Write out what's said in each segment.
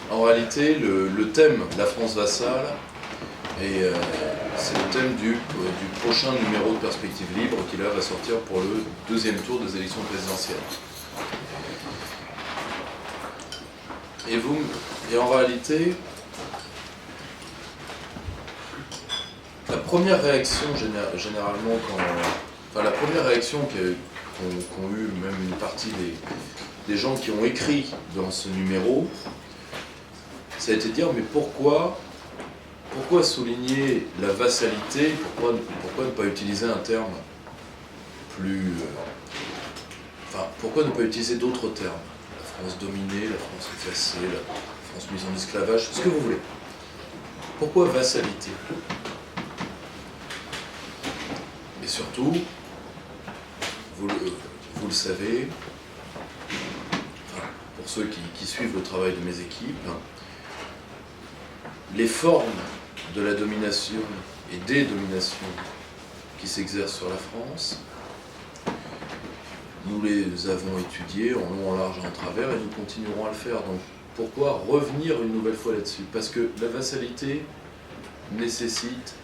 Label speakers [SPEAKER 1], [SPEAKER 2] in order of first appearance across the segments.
[SPEAKER 1] En réalité, le thème de la France vassale, c'est le thème du prochain numéro de Perspective Libre qui là va sortir pour le deuxième tour des élections présidentielles. Et en réalité, la première réaction généralement la première réaction qu'ont eu même une partie des gens qui ont écrit dans ce numéro, ça a été de dire mais pourquoi souligner la vassalité, pourquoi ne pas utiliser un terme plus... pourquoi ne pas utiliser d'autres termes? La France dominée, la France effacée, la France mise en esclavage, ce que vous voulez. Pourquoi vassalité? Et surtout, vous le savez, pour ceux qui suivent le travail de mes équipes, les formes de la domination et des dominations qui s'exercent sur la France, nous les avons étudiées en long, en large et en travers, et nous continuerons à le faire. Donc pourquoi revenir une nouvelle fois là-dessus? Parce que la vassalité nécessite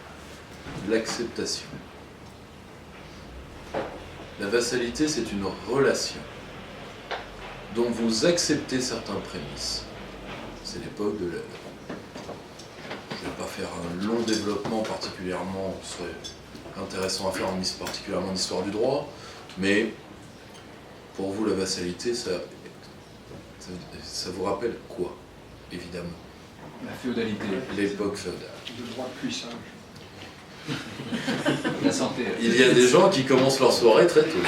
[SPEAKER 1] l'acceptation. La vassalité, c'est une relation dont vous acceptez certains prémices. C'est l'époque de la... Je ne vais pas faire un long développement particulièrement, ce serait intéressant à faire particulièrement en histoire du droit, mais pour vous, la vassalité, ça vous rappelle quoi, évidemment?
[SPEAKER 2] La féodalité.
[SPEAKER 1] L'époque féodale.
[SPEAKER 3] Le droit de puissance.
[SPEAKER 2] La santé.
[SPEAKER 1] Il y a des gens qui commencent leur soirée très tôt.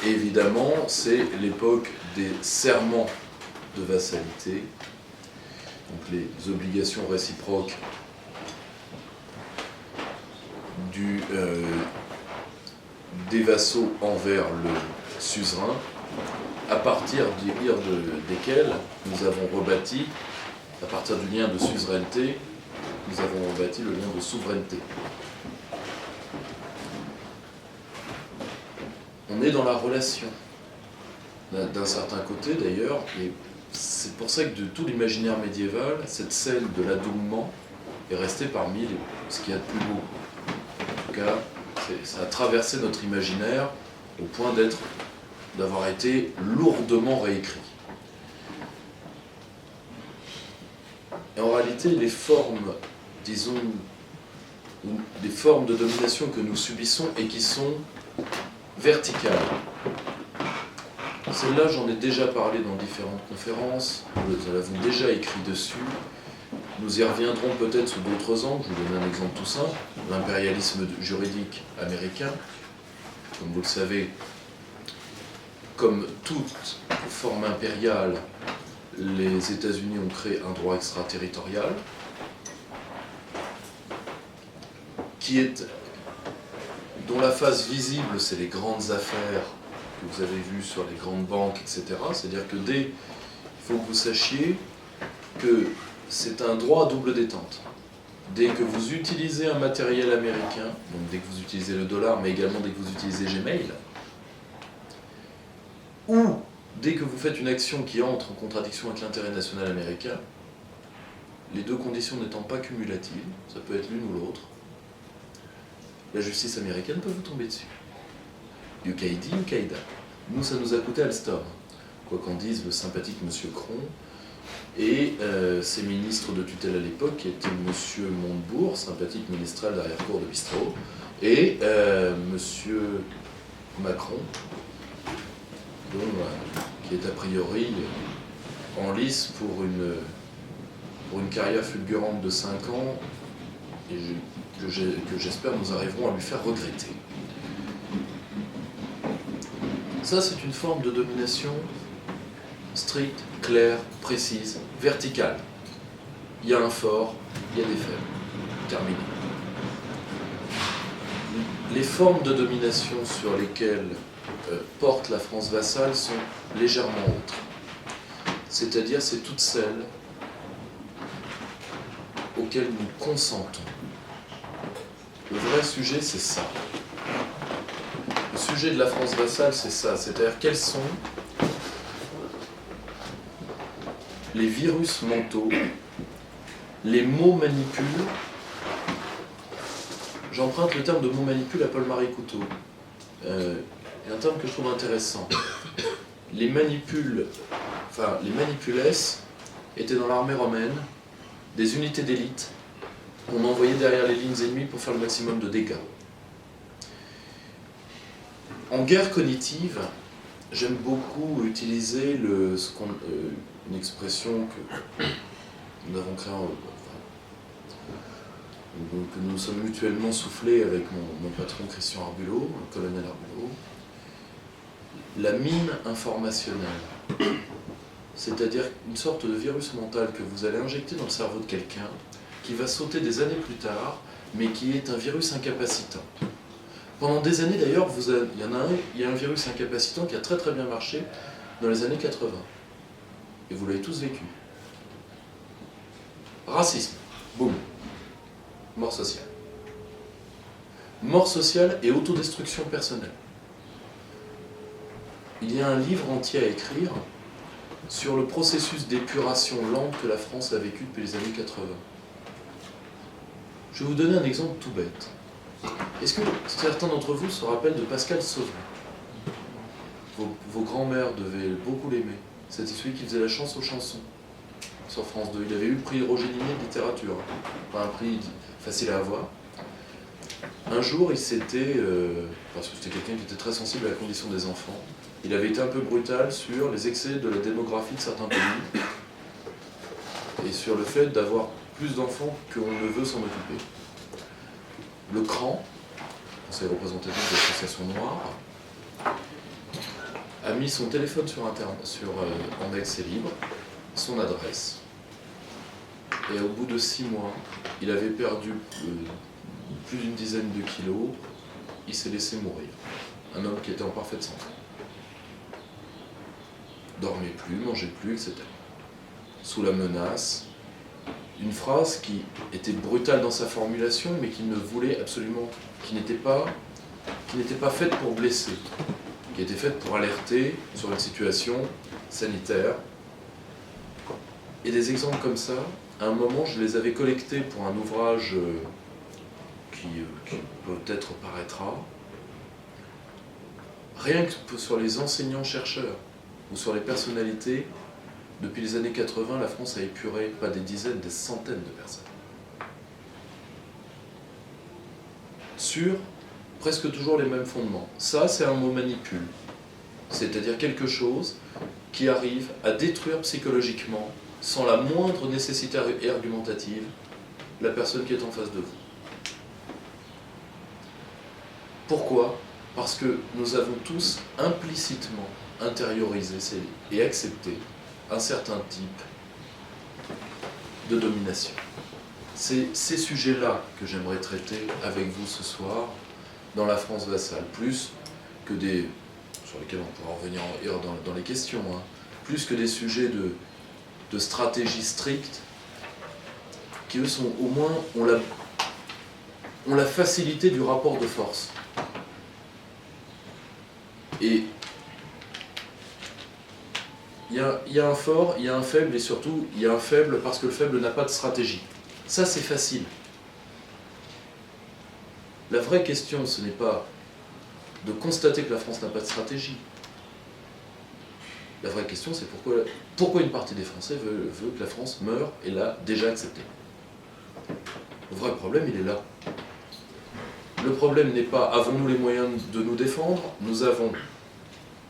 [SPEAKER 1] Évidemment, c'est l'époque des serments de vassalité, donc les obligations réciproques des vassaux envers le suzerain, à partir desquels nous avons rebâti, à partir du lien de suzeraineté, nous avons rebâti le lien de souveraineté. On est dans la relation, d'un certain côté d'ailleurs, et c'est pour ça que de tout l'imaginaire médiéval, cette scène de l'adoubement est restée parmi ce qu'il y a de plus beau. En tout cas, ça a traversé notre imaginaire au point d'avoir été lourdement réécrit. Et en réalité, les formes, disons, des formes de domination que nous subissons et qui sont verticales. Celle-là, j'en ai déjà parlé dans différentes conférences, nous l'avons déjà écrit dessus. Nous y reviendrons peut-être sous d'autres angles. Je vous donne un exemple tout simple. L'impérialisme juridique américain, comme vous le savez, comme toute forme impériale, les États-Unis ont créé un droit extraterritorial dont la face visible, c'est les grandes affaires que vous avez vues sur les grandes banques, etc. C'est-à-dire que il faut que vous sachiez que c'est un droit à double détente. Dès que vous utilisez un matériel américain, donc dès que vous utilisez le dollar, mais également dès que vous utilisez Gmail, ou dès que vous faites une action qui entre en contradiction avec l'intérêt national américain, les deux conditions n'étant pas cumulatives, ça peut être l'une ou l'autre, la justice américaine peut vous tomber dessus. UKD, UKIDA. Nous, ça nous a coûté Alstom. Quoi qu'en dise le sympathique monsieur Cron, et ses ministres de tutelle à l'époque, qui étaient monsieur Montebourg, sympathique ministral d'arrière-cour de Bistrot, et monsieur Macron, qui est a priori en lice pour une carrière fulgurante de 5 ans, et que j'espère nous arriverons à lui faire regretter. Ça, c'est une forme de domination stricte, claire, précise, verticale. Il y a un fort, il y a des faibles. Terminé. Les formes de domination sur lesquelles porte la France vassale sont légèrement autres. C'est-à-dire, c'est toutes celles auxquelles nous consentons. Le vrai sujet, c'est ça. Le sujet de la France vassale, c'est ça, c'est-à-dire quels sont les virus mentaux, les mots manipules. J'emprunte le terme de mot manipule à Paul-Marie Couteau. Il y a un terme que je trouve intéressant. Les manipules, enfin les manipules étaient dans l'armée romaine des unités d'élite qu'on envoyait derrière les lignes ennemies pour faire le maximum de dégâts. En guerre cognitive, j'aime beaucoup utiliser une expression que nous avons créée, que nous sommes mutuellement soufflés avec mon patron Christian Arbulot, le colonel Arbulot, la mine informationnelle. C'est-à-dire une sorte de virus mental que vous allez injecter dans le cerveau de quelqu'un, qui va sauter des années plus tard, mais qui est un virus incapacitant. Pendant des années d'ailleurs, il y a un virus incapacitant qui a très très bien marché dans les années 80. Et vous l'avez tous vécu. Racisme. Boum. Mort sociale. Mort sociale et autodestruction personnelle. Il y a un livre entier à écrire sur le processus d'épuration lente que la France a vécu depuis les années 80. Je vais vous donner un exemple tout bête. Est-ce que certains d'entre vous se rappellent de Pascal Sevran? Vos grands-mères devaient beaucoup l'aimer. C'était celui qui faisait la chance aux chansons sur France 2. Il avait eu le prix Roger Ligné de littérature. Pas un prix facile à avoir. Un jour, il s'était, parce que c'était quelqu'un qui était très sensible à la condition des enfants, il avait été un peu brutal sur les excès de la démographie de certains pays et sur le fait d'avoir plus d'enfants qu'on ne veut s'en occuper. Le CRAN, conseil représentatif de l'association noire, a mis son téléphone en accès libre, son adresse. Et au bout de 6 mois, il avait perdu plus d'une dizaine de kilos, il s'est laissé mourir. Un homme qui était en parfaite santé. Dormait plus, mangeait plus, etc. Sous la menace, une phrase qui était brutale dans sa formulation, mais qui ne voulait absolument, qui n'était pas faite pour blesser, qui était faite pour alerter sur une situation sanitaire. Et des exemples comme ça, à un moment, je les avais collectés pour un ouvrage qui peut-être paraîtra. Rien que sur les enseignants-chercheurs ou sur les personnalités, depuis les années 80, la France a épuré pas des dizaines, des centaines de personnes. Sur presque toujours les mêmes fondements. Ça, c'est un mot manipule. C'est-à-dire quelque chose qui arrive à détruire psychologiquement, sans la moindre nécessité argumentative, la personne qui est en face de vous. Pourquoi ? Parce que nous avons tous implicitement intériorisé et accepté un certain type de domination. C'est ces sujets-là que j'aimerais traiter avec vous ce soir dans la France vassale, plus que des, sur lesquels on pourra revenir dans les questions, hein, plus que des sujets de stratégie stricte, qui eux sont au moins ont la facilité du rapport de force. Et il y a un fort, il y a un faible, et surtout, il y a un faible parce que le faible n'a pas de stratégie. Ça, c'est facile. La vraie question, ce n'est pas de constater que la France n'a pas de stratégie. La vraie question, c'est pourquoi une partie des Français veut que la France meure et l'a déjà accepté. Le vrai problème, il est là. Le problème n'est pas avons-nous les moyens de nous défendre. Nous avons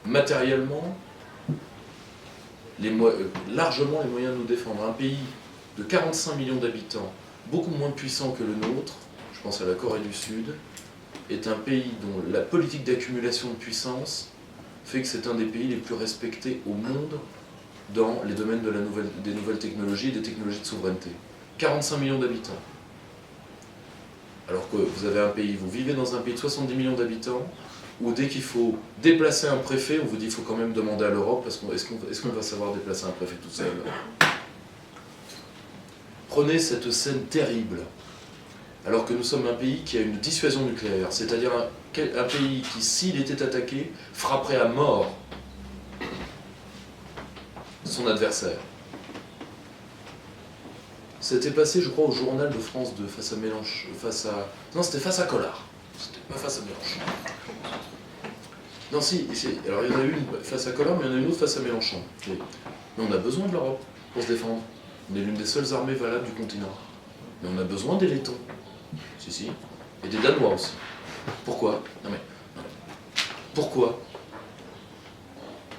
[SPEAKER 1] matériellement largement les moyens de nous défendre. Un pays de 45 millions d'habitants, beaucoup moins puissant que le nôtre, je pense à la Corée du Sud, est un pays dont la politique d'accumulation de puissance fait que c'est un des pays les plus respectés au monde dans les domaines des nouvelles technologies et des technologies de souveraineté. 45 millions d'habitants. Alors que vous avez un pays, vous vivez dans un pays de 70 millions d'habitants, où dès qu'il faut déplacer un préfet, on vous dit qu'il faut quand même demander à l'Europe, est-ce qu'on va savoir déplacer un préfet tout seul? Prenez cette scène terrible alors que nous sommes un pays qui a une dissuasion nucléaire, c'est-à-dire un pays qui, s'il était attaqué, frapperait à mort son adversaire. C'était passé, je crois, au journal de France 2, face à Mélenchon, non, c'était face à Collard, c'était pas face à Mélenchon. Non, si, alors il y en a une face à Collard, mais il y en a une autre face à Mélenchon. Mais on a besoin de l'Europe pour se défendre. On est l'une des seules armées valables du continent. Mais on a besoin des Lettons. Si. Et des Danois aussi. Pourquoi ? Non mais. Pourquoi ?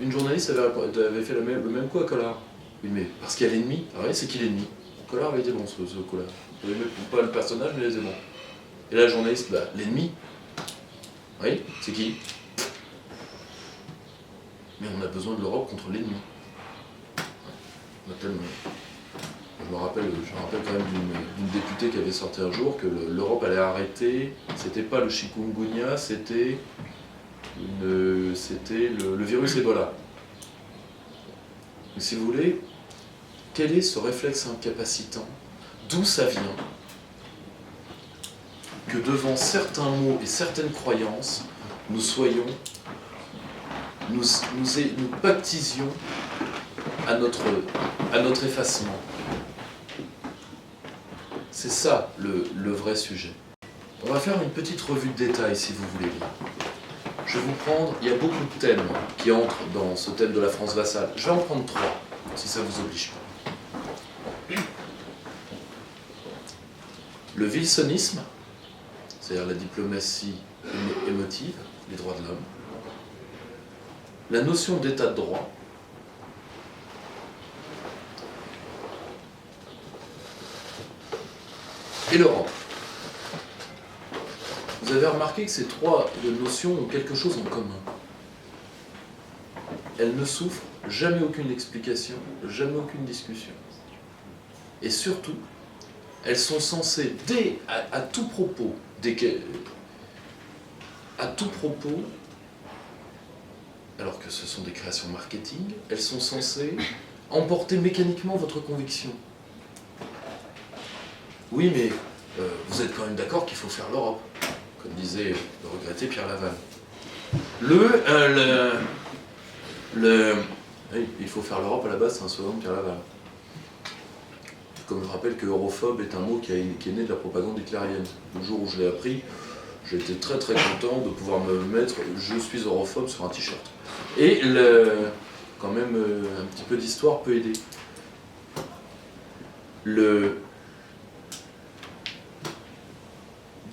[SPEAKER 1] Une journaliste avait fait le même coup à Collard. Oui, mais parce qu'il y a l'ennemi. Ah oui, c'est qui l'ennemi ? Collard avait été bon, ce coup-là. Pas le personnage, mais il était bon. Et là, la journaliste, l'ennemi. Oui, c'est qui ? Mais on a besoin de l'Europe contre l'ennemi. Je me rappelle quand même d'une députée qui avait sorti un jour que l'Europe allait arrêter, c'était pas le chikungunya, c'était le virus Ebola. Mais si vous voulez, quel est ce réflexe incapacitant ? D'où ça vient que devant certains mots et certaines croyances, nous baptisions à notre effacement. C'est ça le vrai sujet. On va faire une petite revue de détail si vous voulez bien. Je vais vous prendre, il y a beaucoup de thèmes qui entrent dans ce thème de la France vassale. Je vais en prendre 3, si ça vous oblige pas. Le wilsonisme, c'est-à-dire la diplomatie émotive, les droits de l'homme. La notion d'état de droit. Et l'Europe. Vous avez remarqué que ces 3 notions ont quelque chose en commun. Elles ne souffrent jamais aucune explication, jamais aucune discussion. Et surtout, elles sont censées, à tout propos, alors que ce sont des créations marketing, elles sont censées emporter mécaniquement votre conviction. Oui, mais vous êtes quand même d'accord qu'il faut faire l'Europe, comme disait le regretté Pierre Laval. Il faut faire l'Europe, à la base, c'est un slogan de Pierre Laval. Comme je rappelle que europhobe est un mot qui est né de la propagande hitlérienne. Le jour où je l'ai appris, j'ai été très très content de pouvoir me mettre « Je suis europhobe » sur un t-shirt. Et quand même, un petit peu d'histoire peut aider.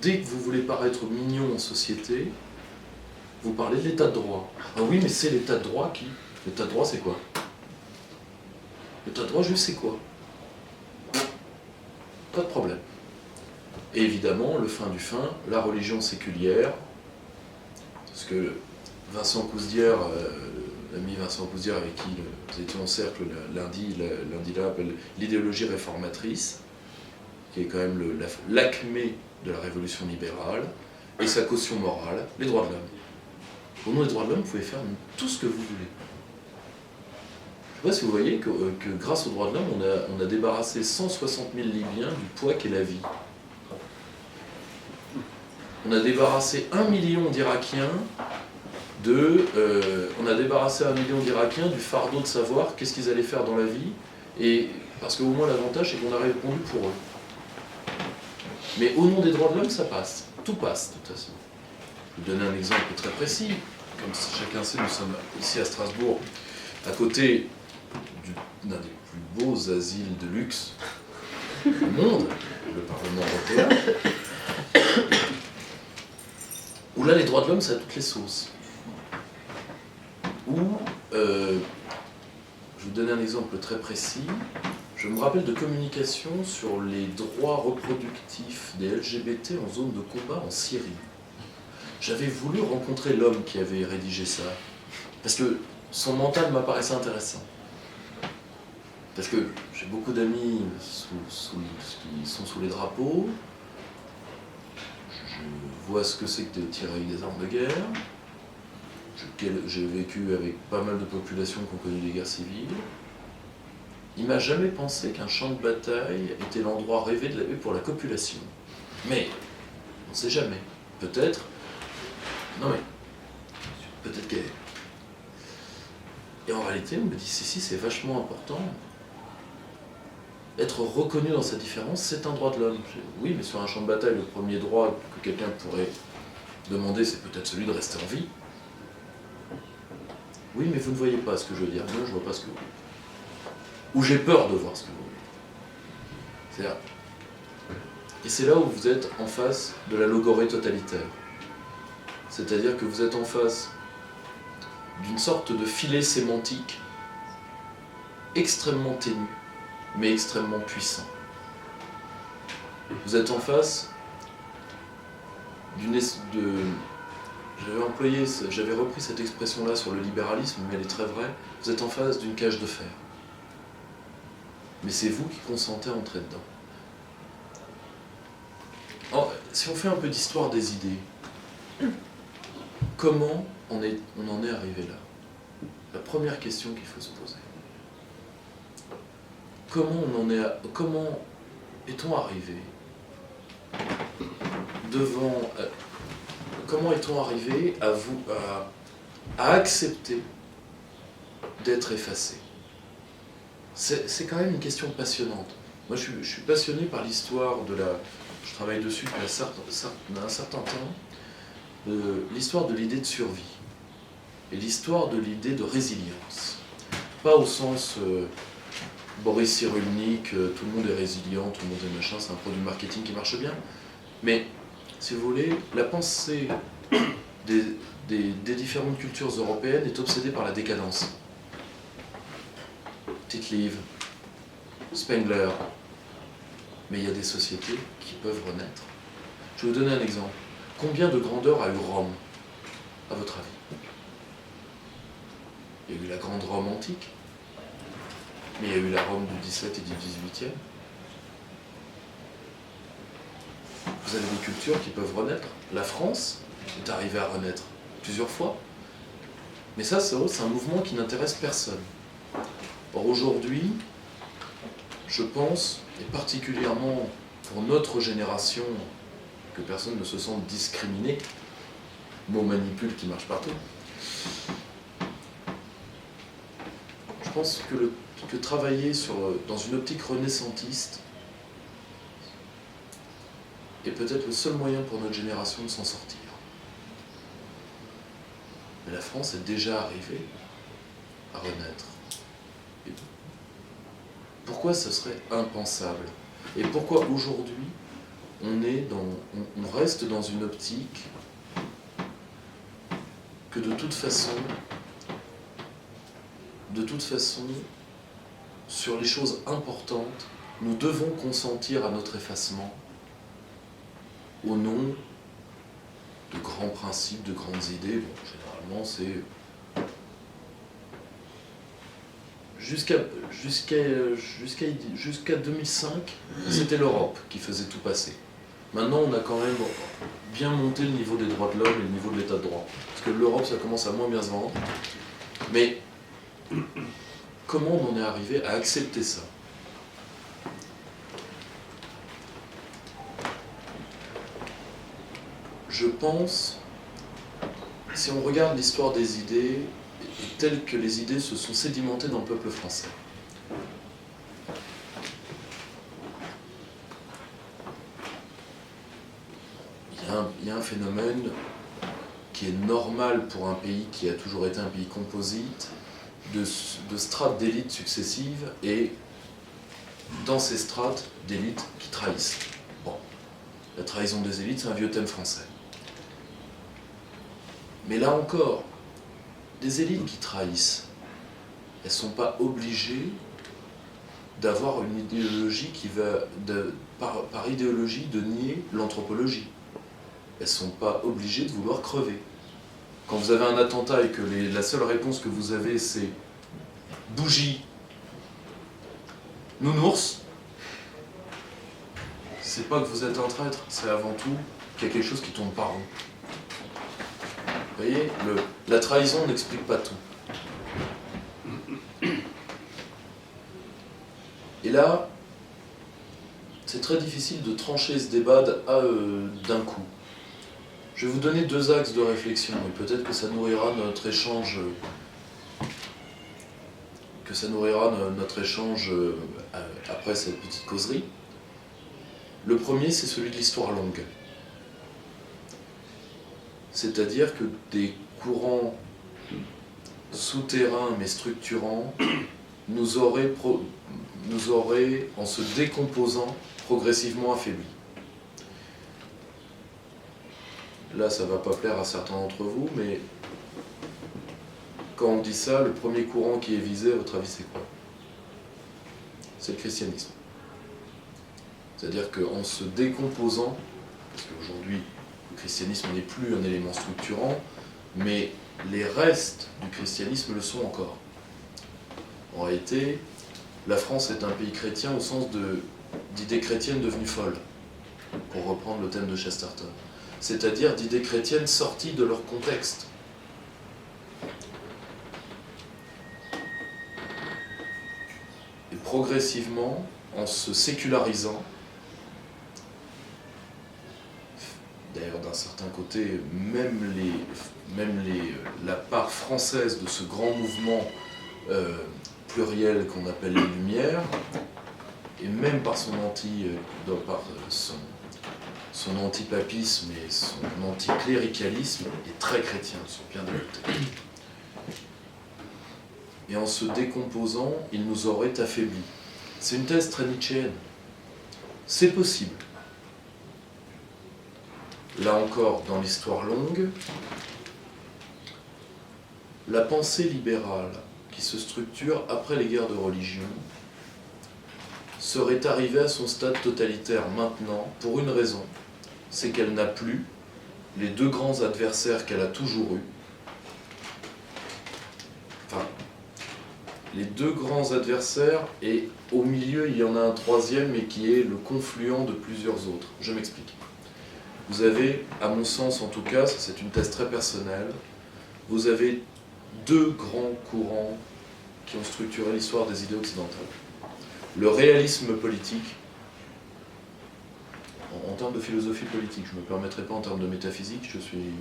[SPEAKER 1] Dès que vous voulez paraître mignon en société, vous parlez de l'état de droit. Ah oui, mais c'est l'état de droit qui ? L'état de droit, c'est quoi ? L'état de droit, juste, c'est quoi ? Pas de problème. Et évidemment, le fin du fin, la religion séculière, parce que Vincent Couzdière, l'ami Vincent Couzdière avec qui nous étions en cercle lundi là, appelle l'idéologie réformatrice, qui est quand même l'acmé de la révolution libérale, et sa caution morale, les droits de l'homme. Au nom des droits de l'homme, vous pouvez faire tout ce que vous voulez. Je ne sais pas si vous voyez que grâce aux droits de l'homme, on a débarrassé 160 000 Libyens du poids qu'est la vie. On a débarrassé 1 million d'Irakiens du fardeau de savoir qu'est-ce qu'ils allaient faire dans la vie, et parce qu'au moins l'avantage c'est qu'on a répondu pour eux. Mais au nom des droits de l'homme, ça passe. Tout passe, de toute façon. Je vais vous donner un exemple très précis. Comme chacun sait, nous sommes ici à Strasbourg, à côté d'un des plus beaux asiles de luxe du monde, le Parlement européen, où là, les droits de l'homme, c'est à toutes les sauces. Où, je vais vous donner un exemple très précis. Je me rappelle de communication sur les droits reproductifs des LGBT en zone de combat en Syrie. J'avais voulu rencontrer l'homme qui avait rédigé ça, parce que son mental m'apparaissait intéressant. Parce que j'ai beaucoup d'amis qui sont sous les drapeaux, je vois ce que c'est que de tirer avec des armes de guerre, j'ai vécu avec pas mal de populations qui ont connu des guerres civiles. Il m'a jamais pensé qu'un champ de bataille était l'endroit rêvé de la paix pour la copulation. Mais, on ne sait jamais. Peut-être... Non mais... Peut-être qu'elle... Et en réalité, on me dit, si, c'est vachement important. Être reconnu dans sa différence, c'est un droit de l'homme. Oui, mais sur un champ de bataille, le premier droit que quelqu'un pourrait demander, c'est peut-être celui de rester en vie. Oui, mais vous ne voyez pas ce que je veux dire. Non, je ne vois pas ce que vous voulez. Ou j'ai peur de voir ce que vous voulez. C'est là. Et c'est là où vous êtes en face de la logorée totalitaire. C'est-à-dire que vous êtes en face d'une sorte de filet sémantique extrêmement ténu, mais extrêmement puissant. Vous êtes en face d'une... J'avais repris cette expression-là sur le libéralisme, mais elle est très vraie. Vous êtes en face d'une cage de fer. Mais c'est vous qui consentez à entrer dedans. Alors, si on fait un peu d'histoire des idées, comment on en est arrivé là? La première question qu'il faut se poser. Comment est-on arrivé devant... comment est-on arrivé à accepter d'être effacé? C'est quand même une question passionnante. Moi, je suis passionné par l'histoire de la... Je travaille dessus depuis un certain temps. L'histoire de l'idée de survie et l'histoire de l'idée de résilience. Pas au sens Boris Cyrulnik, tout le monde est résilient, tout le monde est machin, c'est un produit marketing qui marche bien. Mais, si vous voulez, la pensée des différentes cultures européennes est obsédée par la décadence. Tite-Live, Spengler. Mais il y a des sociétés qui peuvent renaître. Je vais vous donner un exemple. Combien de grandeur a eu Rome, à votre avis? Il y a eu la grande Rome antique, mais il y a eu la Rome du XVIIe et du XVIIIe. Vous avez des cultures qui peuvent renaître. La France est arrivée à renaître plusieurs fois. Mais ça, c'est un mouvement qui n'intéresse personne. Or, aujourd'hui, je pense, et particulièrement pour notre génération, que personne ne se sente discriminé, mot manipule qui marche partout, je pense que travailler dans une optique renaissantiste est peut-être le seul moyen pour notre génération de s'en sortir. Mais la France est déjà arrivée à renaître. Et pourquoi ce serait impensable? Et pourquoi aujourd'hui on reste dans une optique que de toute façon, sur les choses importantes, nous devons consentir à notre effacement au nom de grands principes, de grandes idées. Bon, généralement, c'est... Jusqu'à 2005, c'était l'Europe qui faisait tout passer. Maintenant, on a quand même bien monté le niveau des droits de l'homme et le niveau de l'état de droit. Parce que l'Europe, ça commence à moins bien se vendre. Mais comment on en est arrivé à accepter ça? Je pense, si on regarde l'histoire des idées, telles que les idées se sont sédimentées dans le peuple français, il y a un phénomène qui est normal pour un pays qui a toujours été un pays composite, de strates d'élites successives, et dans ces strates d'élites qui trahissent. Bon, la trahison des élites, c'est un vieux thème français. Mais là encore, des élites qui trahissent, elles ne sont pas obligées d'avoir une idéologie qui va, par idéologie, de nier l'anthropologie. Elles ne sont pas obligées de vouloir crever. Quand vous avez un attentat et que la seule réponse que vous avez, c'est bougie, nounours, c'est pas que vous êtes un traître, c'est avant tout qu'il y a quelque chose qui tourne pas rond. Vous voyez, la trahison n'explique pas tout. Et là, c'est très difficile de trancher ce débat d'un coup. Je vais vous donner deux axes de réflexion, et peut-être que ça nourrira notre échange, après cette petite causerie. Le premier, c'est celui de l'histoire longue. C'est-à-dire que des courants souterrains mais structurants nous auraient, en se décomposant, progressivement affaiblis. Là, ça ne va pas plaire à certains d'entre vous, mais quand on dit ça, le premier courant qui est visé, à votre avis, c'est quoi? C'est le christianisme. C'est-à-dire qu'en se décomposant, parce qu'aujourd'hui, le christianisme n'est plus un élément structurant, mais les restes du christianisme le sont encore. En réalité, la France est un pays chrétien au sens d'idées chrétiennes devenues folles, pour reprendre le thème de Chesterton. C'est-à-dire d'idées chrétiennes sorties de leur contexte. Et progressivement, en se sécularisant, d'ailleurs d'un certain côté, la part française de ce grand mouvement pluriel qu'on appelle les Lumières, et même par son antipapisme et son anticléricalisme, est très chrétien sur bien des côtés. Et en se décomposant, il nous aurait affaiblis. C'est une thèse très nietzschéenne. C'est possible. Là encore, dans l'histoire longue, la pensée libérale qui se structure après les guerres de religion serait arrivée à son stade totalitaire maintenant pour une raison, c'est qu'elle n'a plus les deux grands adversaires qu'elle a toujours eus. Enfin, les deux grands adversaires, et au milieu il y en a un troisième, mais qui est le confluent de plusieurs autres. Je m'explique. Vous avez, à mon sens en tout cas, c'est une thèse très personnelle, vous avez deux grands courants qui ont structuré l'histoire des idées occidentales. Le réalisme politique, en termes de philosophie politique, je ne me permettrai pas en termes de métaphysique, je suis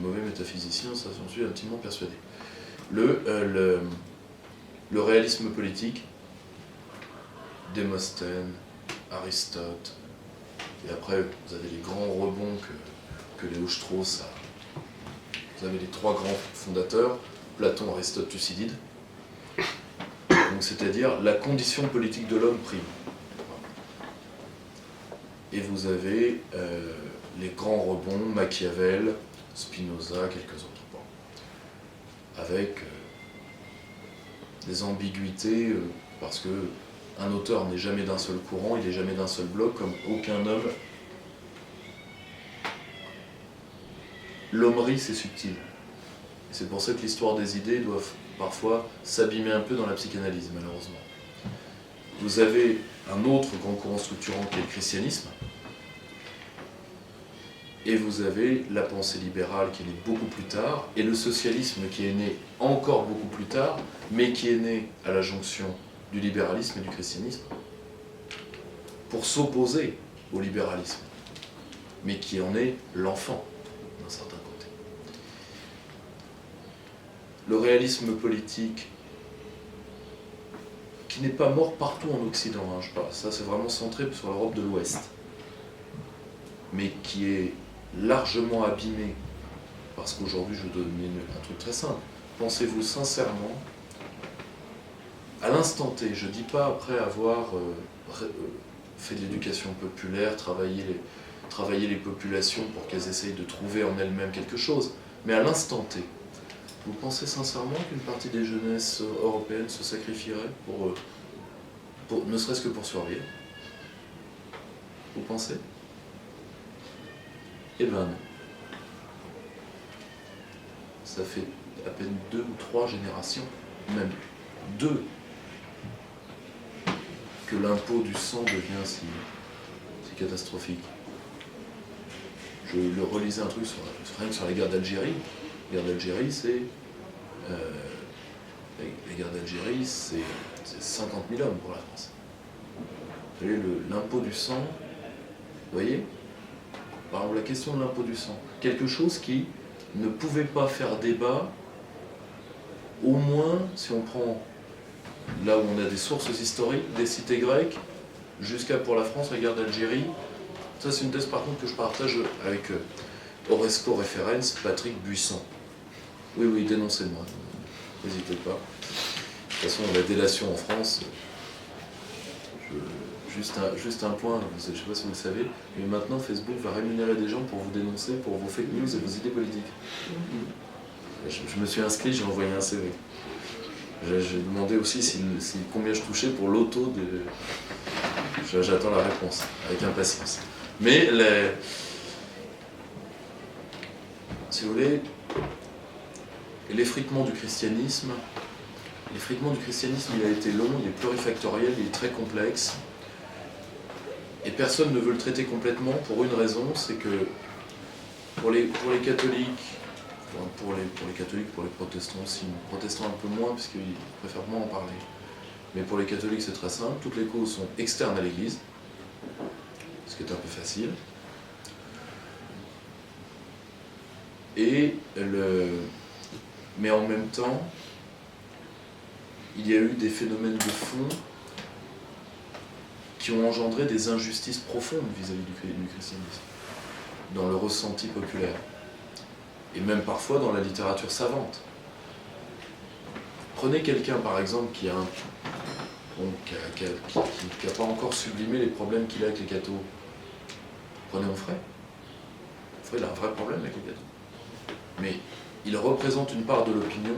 [SPEAKER 1] mauvais métaphysicien, ça j'en suis intimement persuadé. Le réalisme politique, Démosthène, Aristote, et après vous avez les grands rebonds que Léo-Strauss a. Vous avez les trois grands fondateurs, Platon, Aristote, Thucydide. Donc c'est-à-dire la condition politique de l'homme prime. Et vous avez les grands rebonds, Machiavel, Spinoza, quelques autres. Bon. Avec des ambiguïtés, parce que un auteur n'est jamais d'un seul courant, il n'est jamais d'un seul bloc, comme aucun homme. L'hommerie, c'est subtil. Et c'est pour ça que l'histoire des idées doit parfois s'abîmer un peu dans la psychanalyse, malheureusement. Vous avez un autre grand courant structurant qui est le christianisme, et vous avez la pensée libérale qui est née beaucoup plus tard, et le socialisme qui est né encore beaucoup plus tard, mais qui est né à la jonction du libéralisme et du christianisme, pour s'opposer au libéralisme, mais qui en est l'enfant, d'un certain côté. Le réalisme politique, qui n'est pas mort partout en Occident, hein, je parle, ça c'est vraiment centré sur l'Europe de l'Ouest, mais qui est largement abîmé, parce qu'aujourd'hui je donne un truc très simple. Pensez-vous sincèrement, à l'instant T, je ne dis pas après avoir fait de l'éducation populaire, travailler les populations pour qu'elles essayent de trouver en elles-mêmes quelque chose, mais à l'instant T, vous pensez sincèrement qu'une partie des jeunesses européennes se sacrifierait ne serait-ce que pour survivre? Vous pensez? Eh ben non. Ça fait à peine 2 ou 3 générations, même 2, que l'impôt du sang devient si catastrophique. Je le relisais un truc rien que sur la guerre d'Algérie. La guerre d'Algérie, c'est 50 000 hommes pour la France. Vous voyez, l'impôt du sang, vous voyez? Par exemple, la question de l'impôt du sang. Quelque chose qui ne pouvait pas faire débat, au moins, si on prend là où on a des sources historiques, des cités grecques, jusqu'à pour la France, regarde l'Algérie. Ça, c'est une thèse par contre que je partage avec Oresco Referens, Patrick Buisson. Oui, oui, dénoncez-moi, n'hésitez pas. De toute façon, la délation en France, juste un point, je ne sais pas si vous le savez, mais maintenant Facebook va rémunérer des gens pour vous dénoncer pour vos fake news et vos idées politiques. Je me suis inscrit, j'ai envoyé un CV. J'ai demandé aussi combien je touchais pour l'auto de... J'attends la réponse, avec impatience. Mais, si vous voulez, l'effritement du christianisme, il a été long, il est plurifactoriel, il est très complexe. Et personne ne veut le traiter complètement pour une raison, c'est que pour les catholiques, pour les protestants aussi, protestants un peu moins, puisqu'ils préfèrent moins en parler. Mais pour les catholiques, c'est très simple, toutes les causes sont externes à l'Église, ce qui est un peu facile. Mais en même temps, il y a eu des phénomènes de fond qui ont engendré des injustices profondes vis-à-vis du christianisme, dans le ressenti populaire, et même parfois dans la littérature savante. Prenez quelqu'un, par exemple, qui n'a pas encore sublimé les problèmes qu'il a avec les cathos. Prenez Onfray. Onfray, il a un vrai problème avec les cathos. Mais il représente une part de l'opinion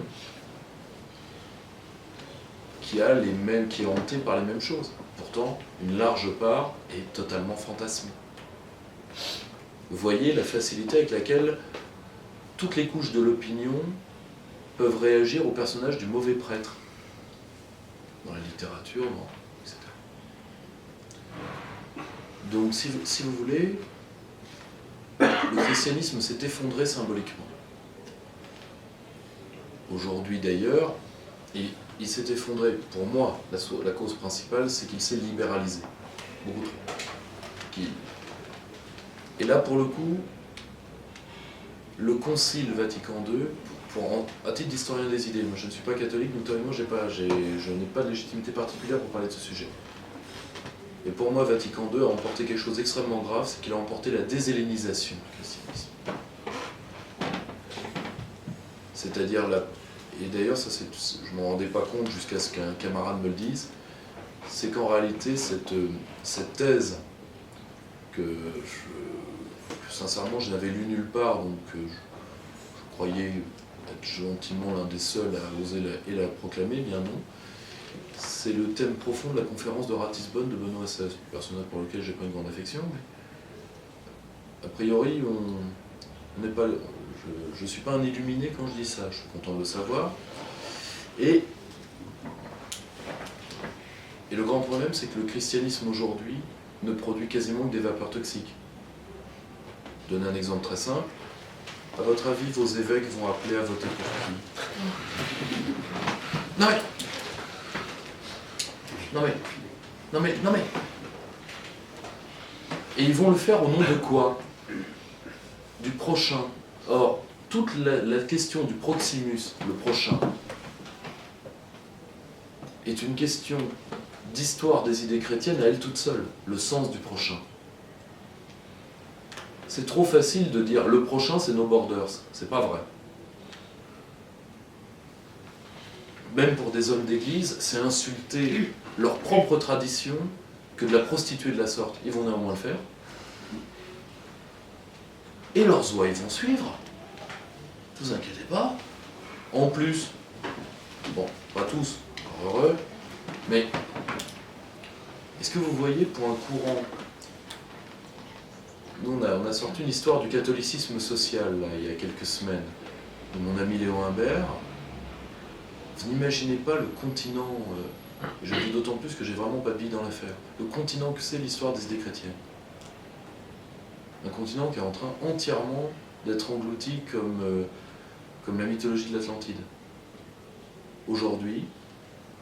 [SPEAKER 1] qui est hantée par les mêmes choses. Pourtant, une large part est totalement fantasmée. Vous voyez la facilité avec laquelle toutes les couches de l'opinion peuvent réagir au personnage du mauvais prêtre, dans la littérature, etc. Donc, si vous voulez, le christianisme s'est effondré symboliquement. Aujourd'hui d'ailleurs, il s'est effondré, pour moi, la cause principale, c'est qu'il s'est libéralisé. Beaucoup trop. Et là, pour le coup, le Concile Vatican II, à titre d'historien des idées, moi je ne suis pas catholique, notamment je n'ai pas de légitimité particulière pour parler de ce sujet. Et pour moi, Vatican II a emporté quelque chose d'extrêmement grave, c'est qu'il a emporté la déshellénisation du christianisme. C'est-à-dire et d'ailleurs, ça, je ne m'en rendais pas compte jusqu'à ce qu'un camarade me le dise, c'est qu'en réalité, cette thèse que sincèrement je n'avais lu nulle part, donc je croyais être gentiment l'un des seuls à oser la proclamer, bien non. C'est le thème profond de la conférence de Ratisbonne de Benoît XVI, personnage pour lequel j'ai pas une grande affection, mais a priori, on n'est pas... Je ne suis pas un illuminé quand je dis ça, je suis content de le savoir. Et le grand problème, c'est que le christianisme aujourd'hui ne produit quasiment que des vapeurs toxiques. Je vais donner un exemple très simple. À votre avis, vos évêques vont appeler à voter pour qui? Non mais. Et ils vont le faire au nom de quoi? Du prochain. Or, toute la question du proximus, le prochain, est une question d'histoire des idées chrétiennes à elle toute seule, le sens du prochain. C'est trop facile de dire le prochain c'est no borders, c'est pas vrai. Même pour des hommes d'église, c'est insulter leur propre tradition que de la prostituer de la sorte. Ils vont néanmoins le faire. Et leurs oies vont suivre. Ne vous inquiétez pas. En plus, bon, pas tous, encore heureux, mais est-ce que vous voyez pour un courant, nous on a sorti une histoire du catholicisme social là, il y a quelques semaines, de mon ami Léo Imbert. Vous n'imaginez pas le continent, je le dis d'autant plus que j'ai vraiment pas de bille dans l'affaire, le continent que c'est l'histoire des idées chrétiennes. Un continent qui est en train entièrement d'être englouti comme la mythologie de l'Atlantide. Aujourd'hui,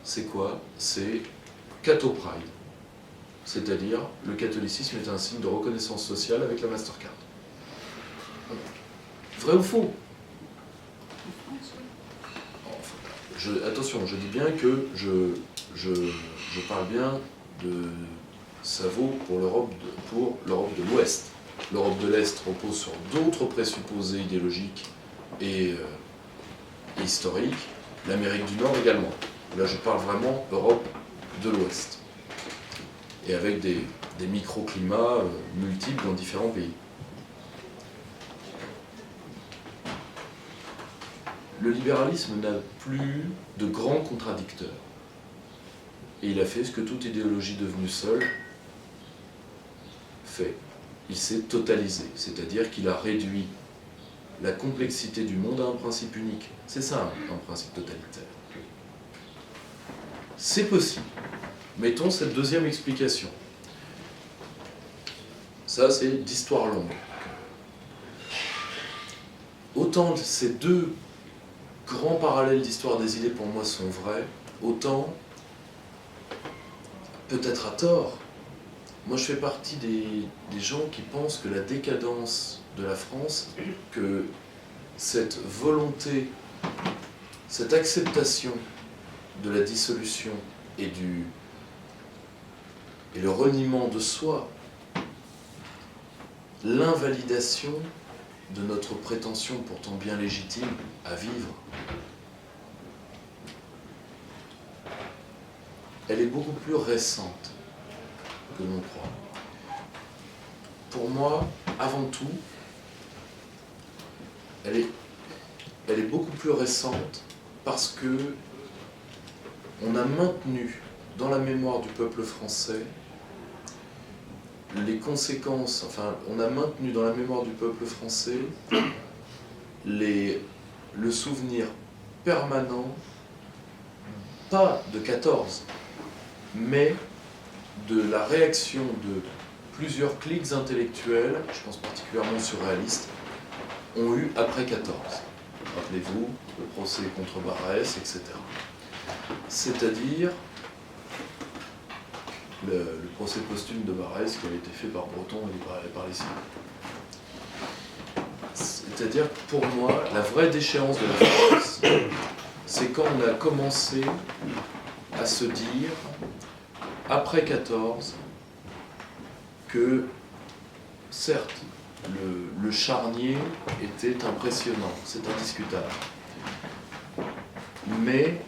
[SPEAKER 1] c'est quoi? C'est Catho Pride. c'est-à-dire le catholicisme est un signe de reconnaissance sociale avec la Mastercard. Vrai ou faux? Attention, je dis bien que je parle bien de... Ça vaut pour l'Europe de l'Ouest. L'Europe de l'Est repose sur d'autres présupposés idéologiques et historiques. L'Amérique du Nord également. Là, je parle vraiment Europe de l'Ouest. Et avec des microclimats multiples dans différents pays. Le libéralisme n'a plus de grands contradicteurs. Et il a fait ce que toute idéologie devenue seule fait. Il s'est totalisé, c'est-à-dire qu'il a réduit la complexité du monde à un principe unique. C'est ça, un principe totalitaire. C'est possible. Mettons cette deuxième explication. Ça, c'est d'histoire longue. Autant ces deux grands parallèles d'histoire des idées pour moi sont vrais, autant, peut-être à tort, moi je fais partie des gens qui pensent que la décadence de la France, que cette volonté, cette acceptation de la dissolution et le reniement de soi, l'invalidation de notre prétention pourtant bien légitime à vivre, elle est beaucoup plus récente que l'on croit. Pour moi, avant tout, elle est beaucoup plus récente parce que on a maintenu dans la mémoire du peuple français les conséquences, enfin, on a maintenu dans la mémoire du peuple français le souvenir permanent, pas de 14, mais de la réaction de plusieurs cliques intellectuels, je pense particulièrement surréalistes, ont eu après 14. Rappelez-vous, le procès contre Barrès, etc. C'est-à-dire le procès posthume de Barrès qui avait été fait par Breton et par les Syriens. C'est-à-dire, pour moi, la vraie déchéance de la France, c'est quand on a commencé à se dire, après 14, que, certes, le charnier était impressionnant, c'est indiscutable. Mais,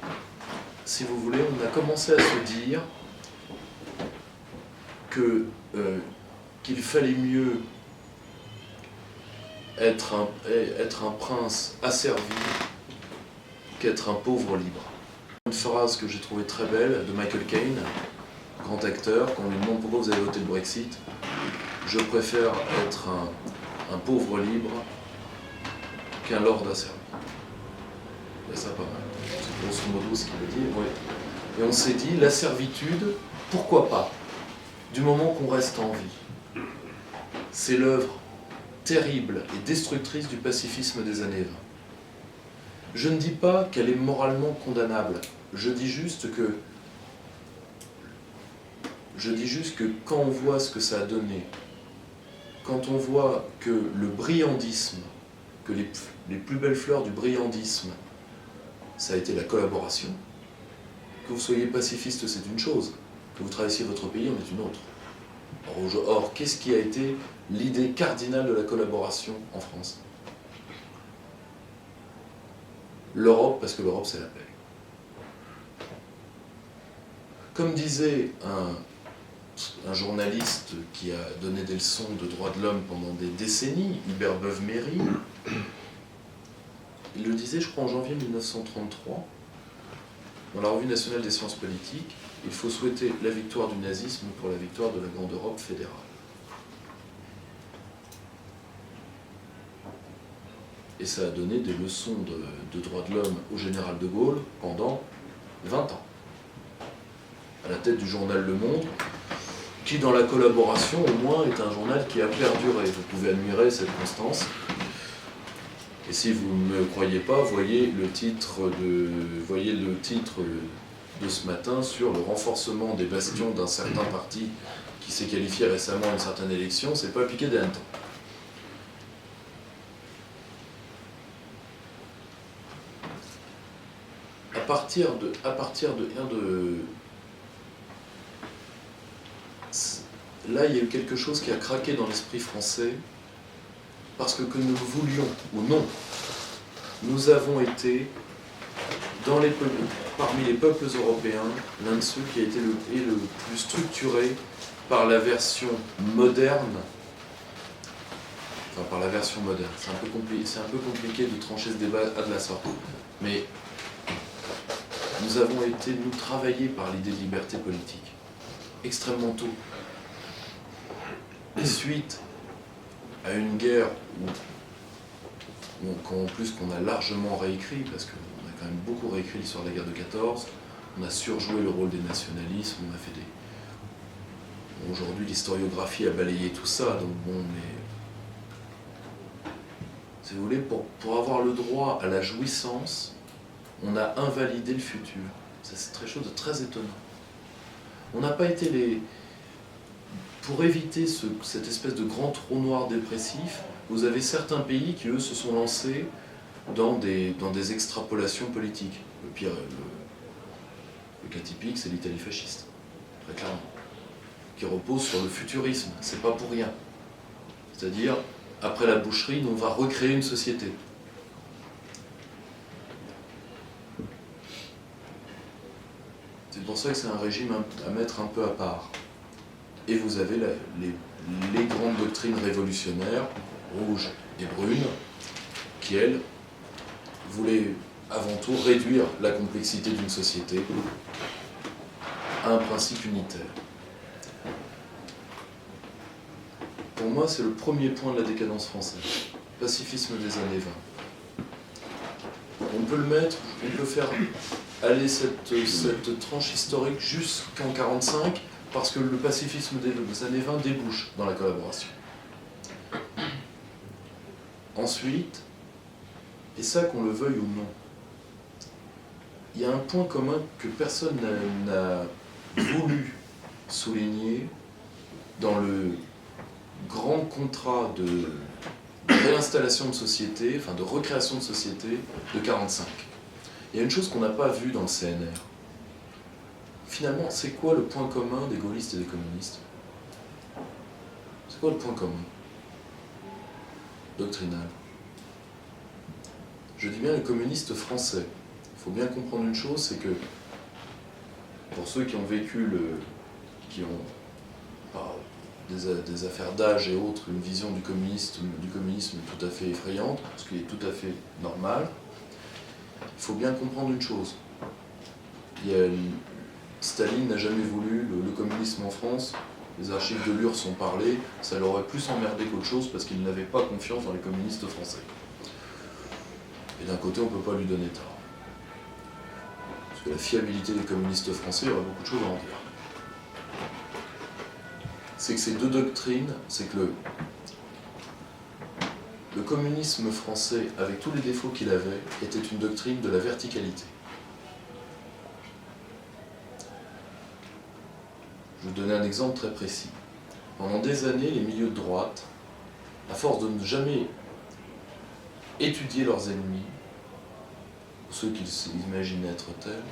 [SPEAKER 1] si vous voulez, on a commencé à se dire qu'il fallait mieux être un prince asservi qu'être un pauvre libre. Une phrase que j'ai trouvée très belle de Michael Caine, grand acteur, quand on lui demande pourquoi vous avez voté le Brexit, je préfère être un pauvre libre qu'un lord asservi. Et ça pas mal. C'est grosso modo ce qu'il veut dire. Oui. Et on s'est dit, la servitude, pourquoi pas, du moment qu'on reste en vie. C'est l'œuvre terrible et destructrice du pacifisme des années 20. Je ne dis pas qu'elle est moralement condamnable. Je dis juste que quand on voit ce que ça a donné, quand on voit que le brillandisme, que les plus belles fleurs du brillandisme, ça a été la collaboration, que vous soyez pacifiste, c'est une chose, que vous traversiez votre pays en est une autre. Or, qu'est-ce qui a été l'idée cardinale de la collaboration en France? L'Europe, parce que l'Europe, c'est la paix. Comme disait un journaliste qui a donné des leçons de droits de l'homme pendant des décennies, Hubert Beuve-Méry, il le disait, je crois, en janvier 1933, dans la Revue nationale des sciences politiques, il faut souhaiter la victoire du nazisme pour la victoire de la grande Europe fédérale. Et ça a donné des leçons de droits de l'homme au général de Gaulle pendant 20 ans. À la tête du journal Le Monde, qui dans la collaboration au moins est un journal qui a perduré. Vous pouvez admirer cette constance. Et si vous ne me croyez pas, voyez le titre de ce matin sur le renforcement des bastions d'un certain parti qui s'est qualifié récemment à une certaine élection, c'est pas appliqué des hannetons. À partir de là, il y a eu quelque chose qui a craqué dans l'esprit français, parce que nous le voulions ou non, nous avons été, parmi les peuples européens, l'un de ceux qui a été le plus structuré par la version moderne. Enfin, par la version moderne. C'est un peu compliqué de trancher ce débat de la sorte. Mais nous avons été, travaillés par l'idée de liberté politique, extrêmement tôt. Et suite à une guerre en plus qu'on a largement réécrit, parce qu'on a quand même beaucoup réécrit l'histoire de la guerre de 14, on a surjoué le rôle des nationalismes, on a fait des... Aujourd'hui, l'historiographie a balayé tout ça, donc bon, mais... Si vous voulez, pour avoir le droit à la jouissance, on a invalidé le futur. C'est quelque chose de très étonnant. On n'a pas été les... Pour éviter cette espèce de grand trou noir dépressif, vous avez certains pays qui, eux, se sont lancés dans des extrapolations politiques. Le pire, le cas typique, c'est l'Italie fasciste, très clairement, qui repose sur le futurisme. C'est pas pour rien. C'est-à-dire, après la boucherie, on va recréer une société. C'est pour ça que c'est un régime à mettre un peu à part. Et vous avez les grandes doctrines révolutionnaires, rouges et brunes, qui, elles, voulaient avant tout réduire la complexité d'une société à un principe unitaire. Pour moi, c'est le premier point de la décadence française, pacifisme des années 20. On peut le mettre, on peut faire aller cette tranche historique jusqu'en 1945, parce que le pacifisme des années 20 débouche dans la collaboration. Ensuite, et ça qu'on le veuille ou non, il y a un point commun que personne n'a voulu souligner dans le grand contrat de réinstallation de société, enfin de recréation de société de 1945. Il y a une chose qu'on n'a pas vue dans le CNR. Finalement, c'est quoi le point commun des gaullistes et des communistes? C'est quoi le point commun doctrinal? Je dis bien les communistes français. Il faut bien comprendre une chose, c'est que pour ceux qui ont vécu qui ont par des affaires d'âge et autres, une vision du communisme tout à fait effrayante, ce qui est tout à fait normal, il faut bien comprendre une chose. Staline n'a jamais voulu le communisme en France. Les archives de l'URSS ont parlé, ça l'aurait plus emmerdé qu'autre chose parce qu'il n'avait pas confiance dans les communistes français. Et d'un côté, on ne peut pas lui donner tort. Parce que la fiabilité des communistes français, il y aurait beaucoup de choses à en dire. C'est que ces deux doctrines, c'est que le communisme français, avec tous les défauts qu'il avait, était une doctrine de la verticalité. Je vais vous donner un exemple très précis. Pendant des années, les milieux de droite, à force de ne jamais étudier leurs ennemis, ou ceux qu'ils imaginaient être tels,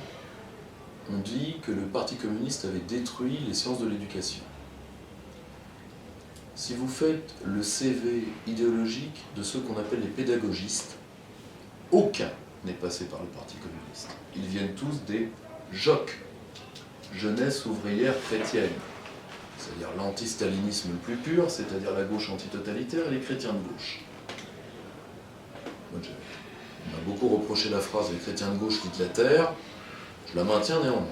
[SPEAKER 1] ont dit que le Parti communiste avait détruit les sciences de l'éducation. Si vous faites le CV idéologique de ceux qu'on appelle les pédagogistes, aucun n'est passé par le Parti communiste. Ils viennent tous des JOC, jeunesse ouvrière chrétienne, c'est-à-dire l'anti-stalinisme le plus pur, c'est-à-dire la gauche antitotalitaire et les chrétiens de gauche. On m'a beaucoup reproché la phrase « les chrétiens de gauche quittent la terre », je la maintiens néanmoins.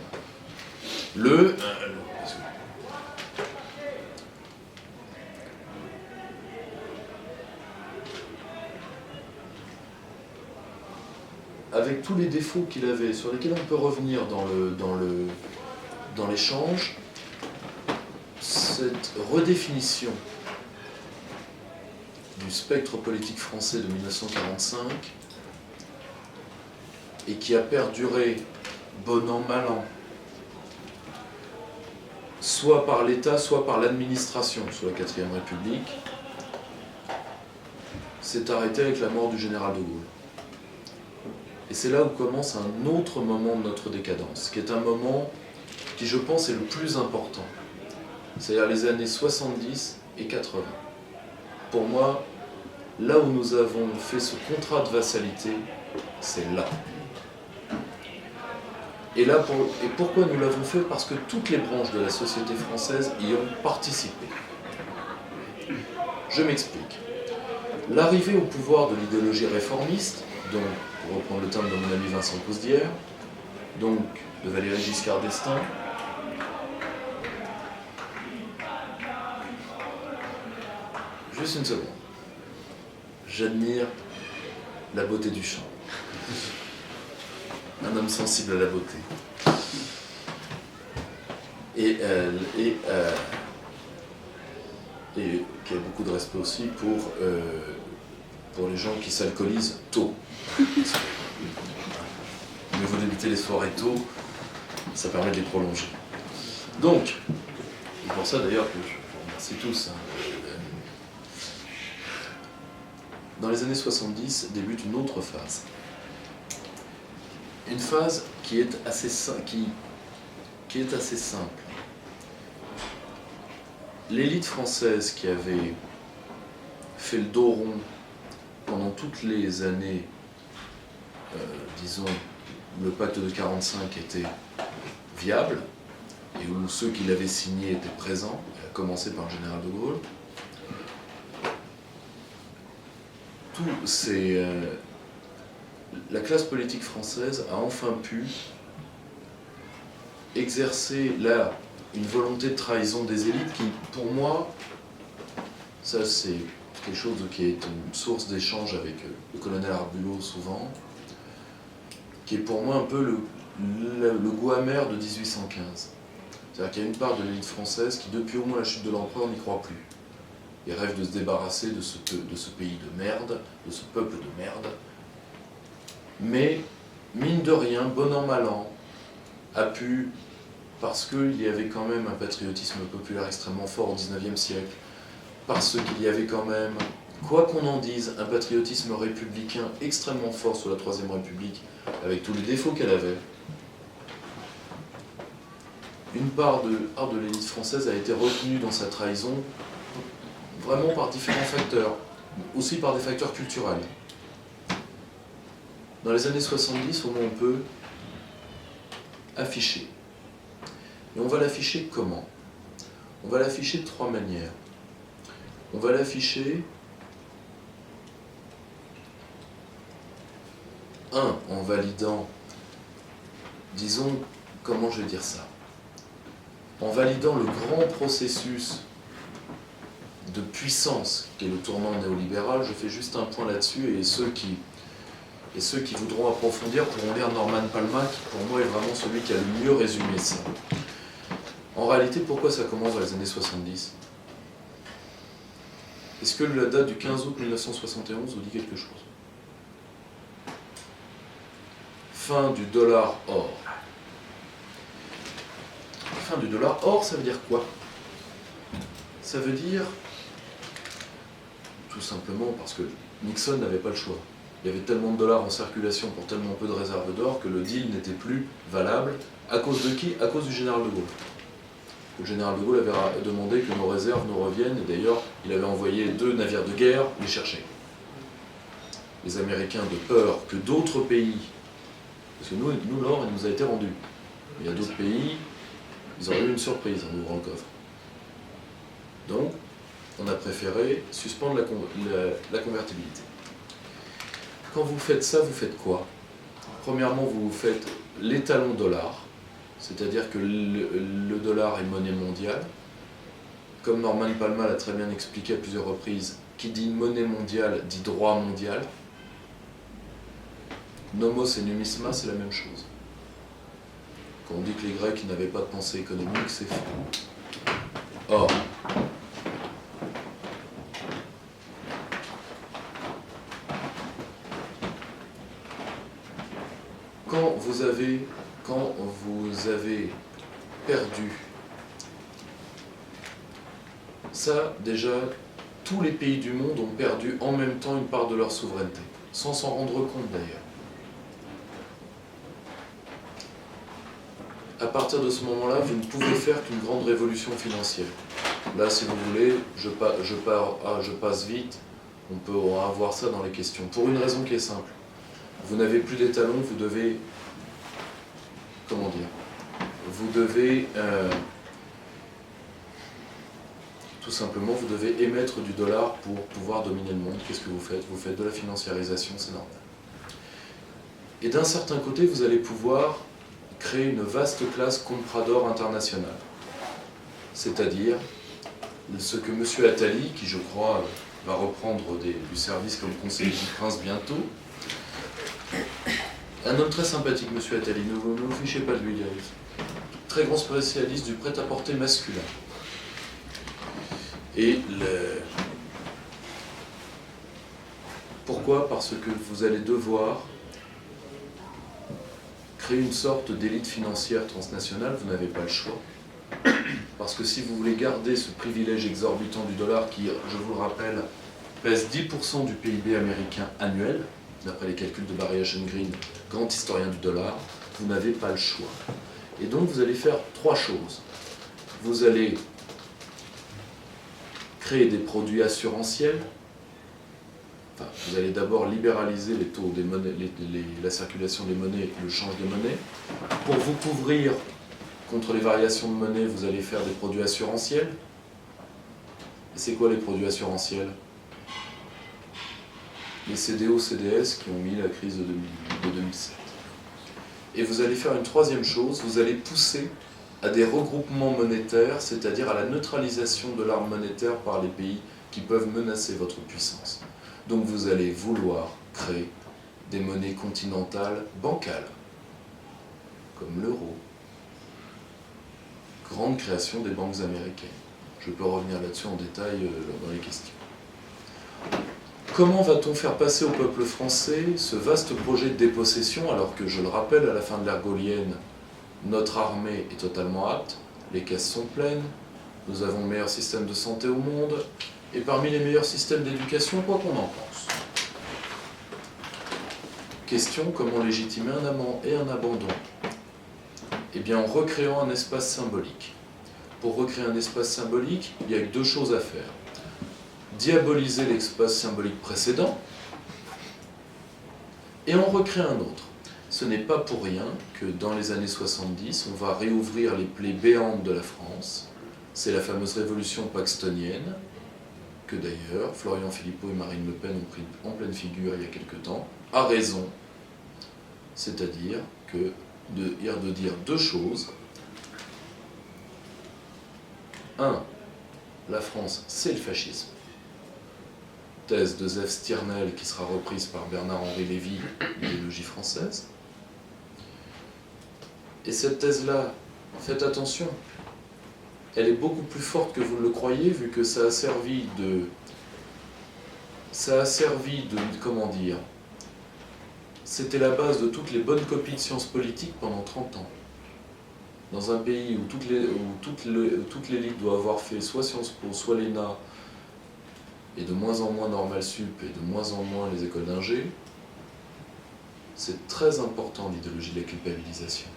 [SPEAKER 1] Avec tous les défauts qu'il avait, sur lesquels on peut revenir dans l'échange, cette redéfinition du spectre politique français de 1945 et qui a perduré, bon an, mal an, soit par l'État, soit par l'administration sous la 4ème République, s'est arrêté avec la mort du général de Gaulle. Et c'est là où commence un autre moment de notre décadence, qui est un moment qui, je pense, est le plus important. C'est-à-dire les années 70 et 80. Pour moi, là où nous avons fait ce contrat de vassalité, c'est là. Et pourquoi nous l'avons fait? Parce que toutes les branches de la société française y ont participé. Je m'explique. L'arrivée au pouvoir de l'idéologie réformiste, donc, pour reprendre le terme de mon ami Vincent Cousdière, donc de Valéry Giscard d'Estaing, juste une seconde. J'admire la beauté du chant. Un homme sensible à la beauté. Et qui a beaucoup de respect aussi pour les gens qui s'alcoolisent tôt. Mieux vaut débuter les soirées tôt, ça permet de les prolonger. Donc, c'est pour ça d'ailleurs que je vous remercie tous. Dans les années 70 débute une autre phase. Une phase qui est assez simple. L'élite française qui avait fait le dos rond pendant toutes les années, disons, le pacte de 1945 était viable, et où ceux qui l'avaient signé étaient présents, à commencer par le général de Gaulle, la classe politique française a enfin pu exercer là une volonté de trahison des élites qui, pour moi, ça c'est quelque chose qui est une source d'échange avec le colonel Arbulot souvent, qui est pour moi un peu le goût amer de 1815. C'est-à-dire qu'il y a une part de l'élite française qui, depuis au moins la chute de l'empereur, n'y croit plus. Il rêve de se débarrasser de ce pays de merde, de ce peuple de merde. Mais, mine de rien, bon an, mal an, a pu, parce qu'il y avait quand même un patriotisme populaire extrêmement fort au XIXe siècle, parce qu'il y avait quand même, quoi qu'on en dise, un patriotisme républicain extrêmement fort sous la Troisième République, avec tous les défauts qu'elle avait, une part de l'élite française a été retenue dans sa trahison, vraiment par différents facteurs, aussi par des facteurs culturels. Dans les années 70, au moins on peut afficher. Et on va l'afficher comment? On va l'afficher de 3 manières. On va l'afficher, en validant, disons, comment je vais dire ça? En validant le grand processus de puissance qui est le tournant néolibéral. Je fais juste un point là-dessus, et ceux qui voudront approfondir pourront lire Norman Palma, qui pour moi est vraiment celui qui a le mieux résumé ça. En réalité, pourquoi ça commence dans les années 70? Est-ce que la date du 15 août 1971 vous dit quelque chose? Fin du dollar or. Fin du dollar or, ça veut dire quoi? Ça veut dire, tout simplement parce que Nixon n'avait pas le choix. Il y avait tellement de dollars en circulation pour tellement peu de réserves d'or que le deal n'était plus valable. À cause de qui? À cause du général de Gaulle. Le général de Gaulle avait demandé que nos réserves nous reviennent, et d'ailleurs, il avait envoyé 2 navires de guerre les chercher. Les Américains, de peur que d'autres pays, parce que nous l'or, il nous a été rendu. Il y a d'autres pays, ils auraient eu une surprise en ouvrant le coffre. Donc, on a préféré suspendre la convertibilité. Quand vous faites ça, vous faites quoi? Premièrement, vous faites l'étalon dollar, c'est-à-dire que le dollar est monnaie mondiale. Comme Norman Palma l'a très bien expliqué à plusieurs reprises, qui dit monnaie mondiale dit droit mondial. Nomos et numisma, c'est la même chose. Quand on dit que les Grecs n'avaient pas de pensée économique, c'est faux. Or, quand vous avez perdu Ça, déjà, tous les pays du monde ont perdu en même temps une part de leur souveraineté, sans s'en rendre compte d'ailleurs. À partir de ce moment-là, vous ne pouvez faire qu'une grande révolution financière. Là, si vous voulez, je passe vite, on peut avoir ça dans les questions. Pour une raison qui est simple. Vous n'avez plus d'étalons, vous devez... Comment dire ? Vous devez... tout simplement, vous devez émettre du dollar pour pouvoir dominer le monde. Qu'est-ce que vous faites ? Vous faites de la financiarisation, c'est normal. Et d'un certain côté, vous allez pouvoir créer une vaste classe comprador internationale. C'est-à-dire ce que M. Attali, qui je crois va reprendre du service comme conseiller du prince bientôt, un homme très sympathique, M. Attali, ne vous fichez pas de lui, il est très grand spécialiste du prêt-à-porter masculin. Et pourquoi ? Parce que vous allez devoir créer une sorte d'élite financière transnationale, vous n'avez pas le choix. Parce que si vous voulez garder ce privilège exorbitant du dollar qui, je vous le rappelle, pèse 10% du PIB américain annuel, d'après les calculs de Barry Eichengreen, grand historien du dollar, vous n'avez pas le choix. Et donc vous allez faire trois choses. Vous allez créer des produits assurantiels. Enfin, vous allez d'abord libéraliser les taux des monnaies, la circulation des monnaies, le change des monnaies. Pour vous couvrir contre les variations de monnaie, vous allez faire des produits assurantiels. Et c'est quoi les produits assurantiels ? Les CDO, CDS qui ont mis la crise de 2007. Et vous allez faire une troisième chose, vous allez pousser à des regroupements monétaires, c'est-à-dire à la neutralisation de l'arme monétaire par les pays qui peuvent menacer votre puissance. Donc vous allez vouloir créer des monnaies continentales bancales, comme l'euro. Grande création des banques américaines. Je peux revenir là-dessus en détail dans les questions. Comment va-t-on faire passer au peuple français ce vaste projet de dépossession, alors que, je le rappelle, à la fin de l'ère gaulienne, notre armée est totalement apte, les caisses sont pleines, nous avons le meilleur système de santé au monde, et parmi les meilleurs systèmes d'éducation, quoi qu'on en pense. Question, comment légitimer un amant et un abandon ? Eh bien, en recréant un espace symbolique. Pour recréer un espace symbolique, il y a deux choses à faire. Diaboliser l'espace symbolique précédent et en recréer un autre. Ce n'est pas pour rien que dans les années 70, on va réouvrir les plaies béantes de la France. C'est la fameuse révolution paxtonienne, que d'ailleurs Florian Philippot et Marine Le Pen ont pris en pleine figure il y a quelque temps, à raison. C'est-à-dire que de dire deux choses. 1. La France, c'est le fascisme. Thèse de Zef Stirnel qui sera reprise par Bernard-Henri Lévy, l'idéologie française. Et cette thèse-là, faites attention, elle est beaucoup plus forte que vous ne le croyez, vu que ça a servi de comment dire, c'était la base de toutes les bonnes copies de sciences politiques pendant 30 ans. Dans un pays où toute l'élite doit avoir fait soit Sciences Po, soit l'ENA, et de moins en moins Normal Sup, et de moins en moins les écoles d'ingé, c'est très important l'idéologie de la culpabilisation,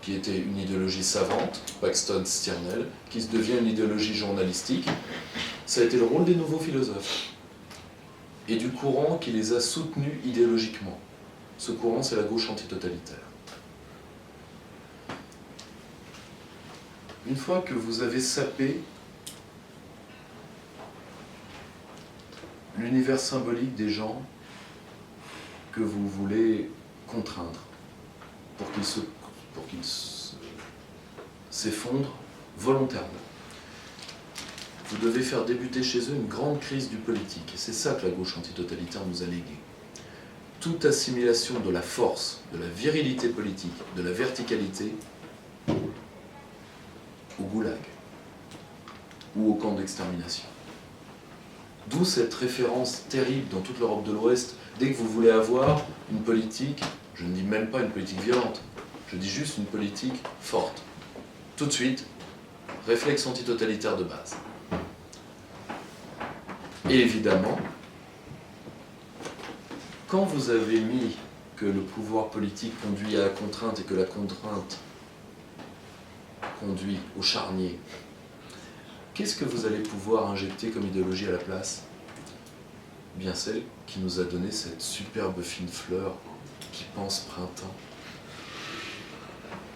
[SPEAKER 1] qui était une idéologie savante, Paxton-Stirnel, qui se devient une idéologie journalistique. Ça a été le rôle des nouveaux philosophes et du courant qui les a soutenus idéologiquement. Ce courant, c'est la gauche antitotalitaire. Une fois que vous avez sapé l'univers symbolique des gens que vous voulez contraindre pour qu'ils s'effondrent volontairement, vous devez faire débuter chez eux une grande crise du politique. Et c'est ça que la gauche antitotalitaire nous a légué. Toute assimilation de la force, de la virilité politique, de la verticalité au goulag ou au camp d'extermination. D'où cette référence terrible dans toute l'Europe de l'Ouest. Dès que vous voulez avoir une politique, je ne dis même pas une politique violente, je dis juste une politique forte. Tout de suite, réflexe antitotalitaire de base. Et évidemment, quand vous avez mis que le pouvoir politique conduit à la contrainte et que la contrainte conduit au charnier, qu'est-ce que vous allez pouvoir injecter comme idéologie à la place? Bien celle qui nous a donné cette superbe fine fleur qui pense printemps.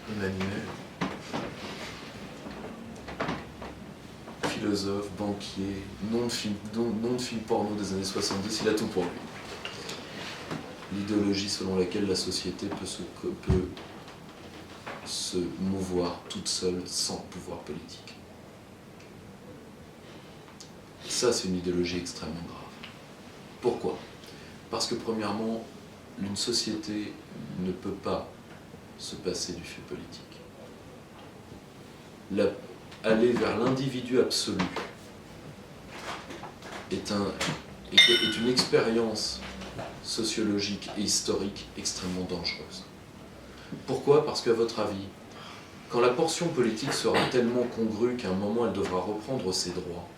[SPEAKER 1] Emmanuel, philosophe, banquier, nom de film porno des années 70, il a tout pour lui. L'idéologie selon laquelle la société peut se mouvoir toute seule sans pouvoir politique. Ça, c'est une idéologie extrêmement grave. Pourquoi? Parce que premièrement, une société ne peut pas se passer du fait politique. Aller vers l'individu absolu est une expérience sociologique et historique extrêmement dangereuse. Pourquoi? Parce qu'à votre avis, quand la portion politique sera tellement congrue qu'à un moment elle devra reprendre ses droits,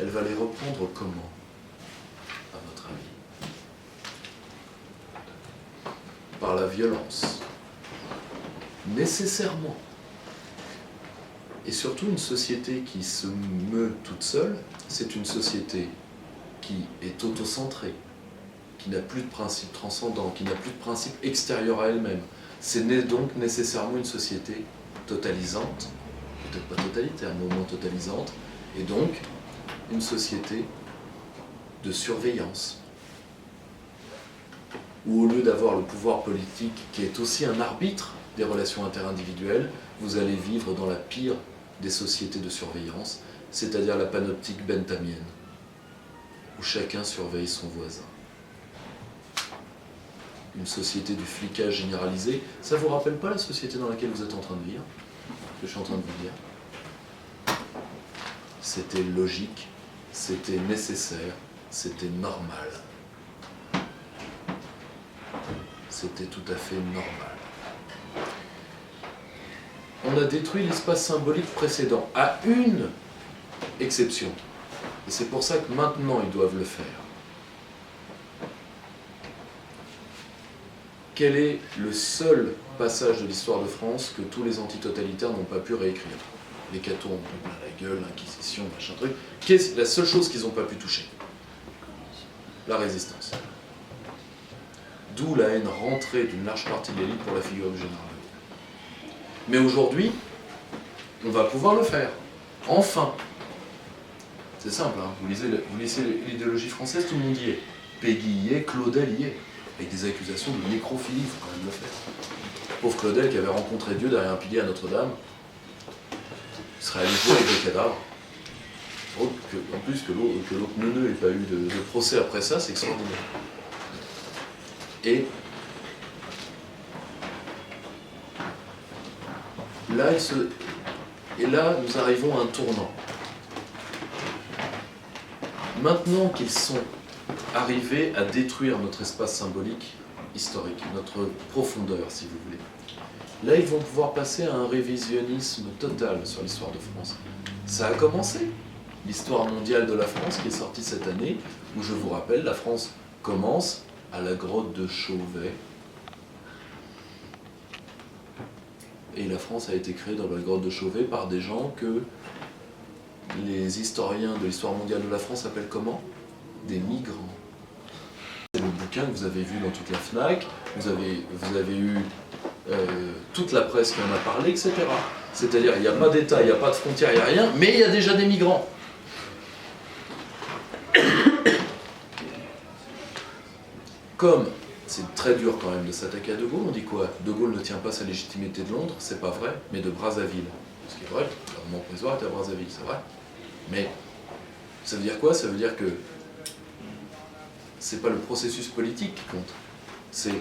[SPEAKER 1] elle va les reprendre comment, à votre avis? Par la violence. Nécessairement. Et surtout, une société qui se meut toute seule, c'est une société qui est autocentrée, qui n'a plus de principe transcendant, qui n'a plus de principe extérieur à elle-même. C'est donc nécessairement une société totalisante, peut-être pas totalitaire, mais au moins totalisante, et donc une société de surveillance, où au lieu d'avoir le pouvoir politique, qui est aussi un arbitre des relations interindividuelles, vous allez vivre dans la pire des sociétés de surveillance, c'est-à-dire la panoptique benthamienne, où chacun surveille son voisin. Une société du flicage généralisé, ça vous rappelle pas la société dans laquelle vous êtes en train de vivre? Que je suis en train de vous dire. C'était logique, c'était nécessaire, c'était normal. C'était tout à fait normal. On a détruit l'espace symbolique précédent, à une exception. Et c'est pour ça que maintenant ils doivent le faire. Quel est le seul passage de l'histoire de France que tous les antitotalitaires n'ont pas pu réécrire? L'hécatombe, on a plein la gueule, l'inquisition, machin truc. Qu'est-ce la seule chose qu'ils n'ont pas pu toucher? La résistance. D'où la haine rentrée d'une large partie de l'élite pour la figure du général. Mais aujourd'hui, on va pouvoir le faire. Enfin. C'est simple, hein. Vous lisez l'idéologie française, tout le monde y est. Péguy y est, Claudel y est. Avec des accusations de nécrophilie, il faut quand même le faire. Pauvre Claudel qui avait rencontré Dieu derrière un pilier à Notre-Dame, il serait allé jouer avec des cadavres. En plus que l'autre neuneu n'ait pas eu de procès après ça, c'est extraordinaire. Et là, nous arrivons à un tournant. Maintenant qu'ils sont arrivés à détruire notre espace symbolique historique, notre profondeur, si vous voulez, là, ils vont pouvoir passer à un révisionnisme total sur l'histoire de France. Ça a commencé, l'histoire mondiale de la France qui est sortie cette année, où je vous rappelle, la France commence à la grotte de Chauvet. Et la France a été créée dans la grotte de Chauvet par des gens que les historiens de l'histoire mondiale de la France appellent comment? Des migrants. C'est le bouquin que vous avez vu dans toute la FNAC, vous avez eu toute la presse qui en a parlé, etc. C'est-à-dire, il n'y a pas d'État, il n'y a pas de frontières, il n'y a rien, mais il y a déjà des migrants. Comme c'est très dur quand même de s'attaquer à De Gaulle, on dit quoi? De Gaulle ne tient pas sa légitimité de Londres, c'est pas vrai, mais de Brazzaville. Ce qui est vrai, le gouvernement provisoire était à Brazzaville, c'est vrai. Mais ça veut dire quoi? Ça veut dire que c'est pas le processus politique qui compte, c'est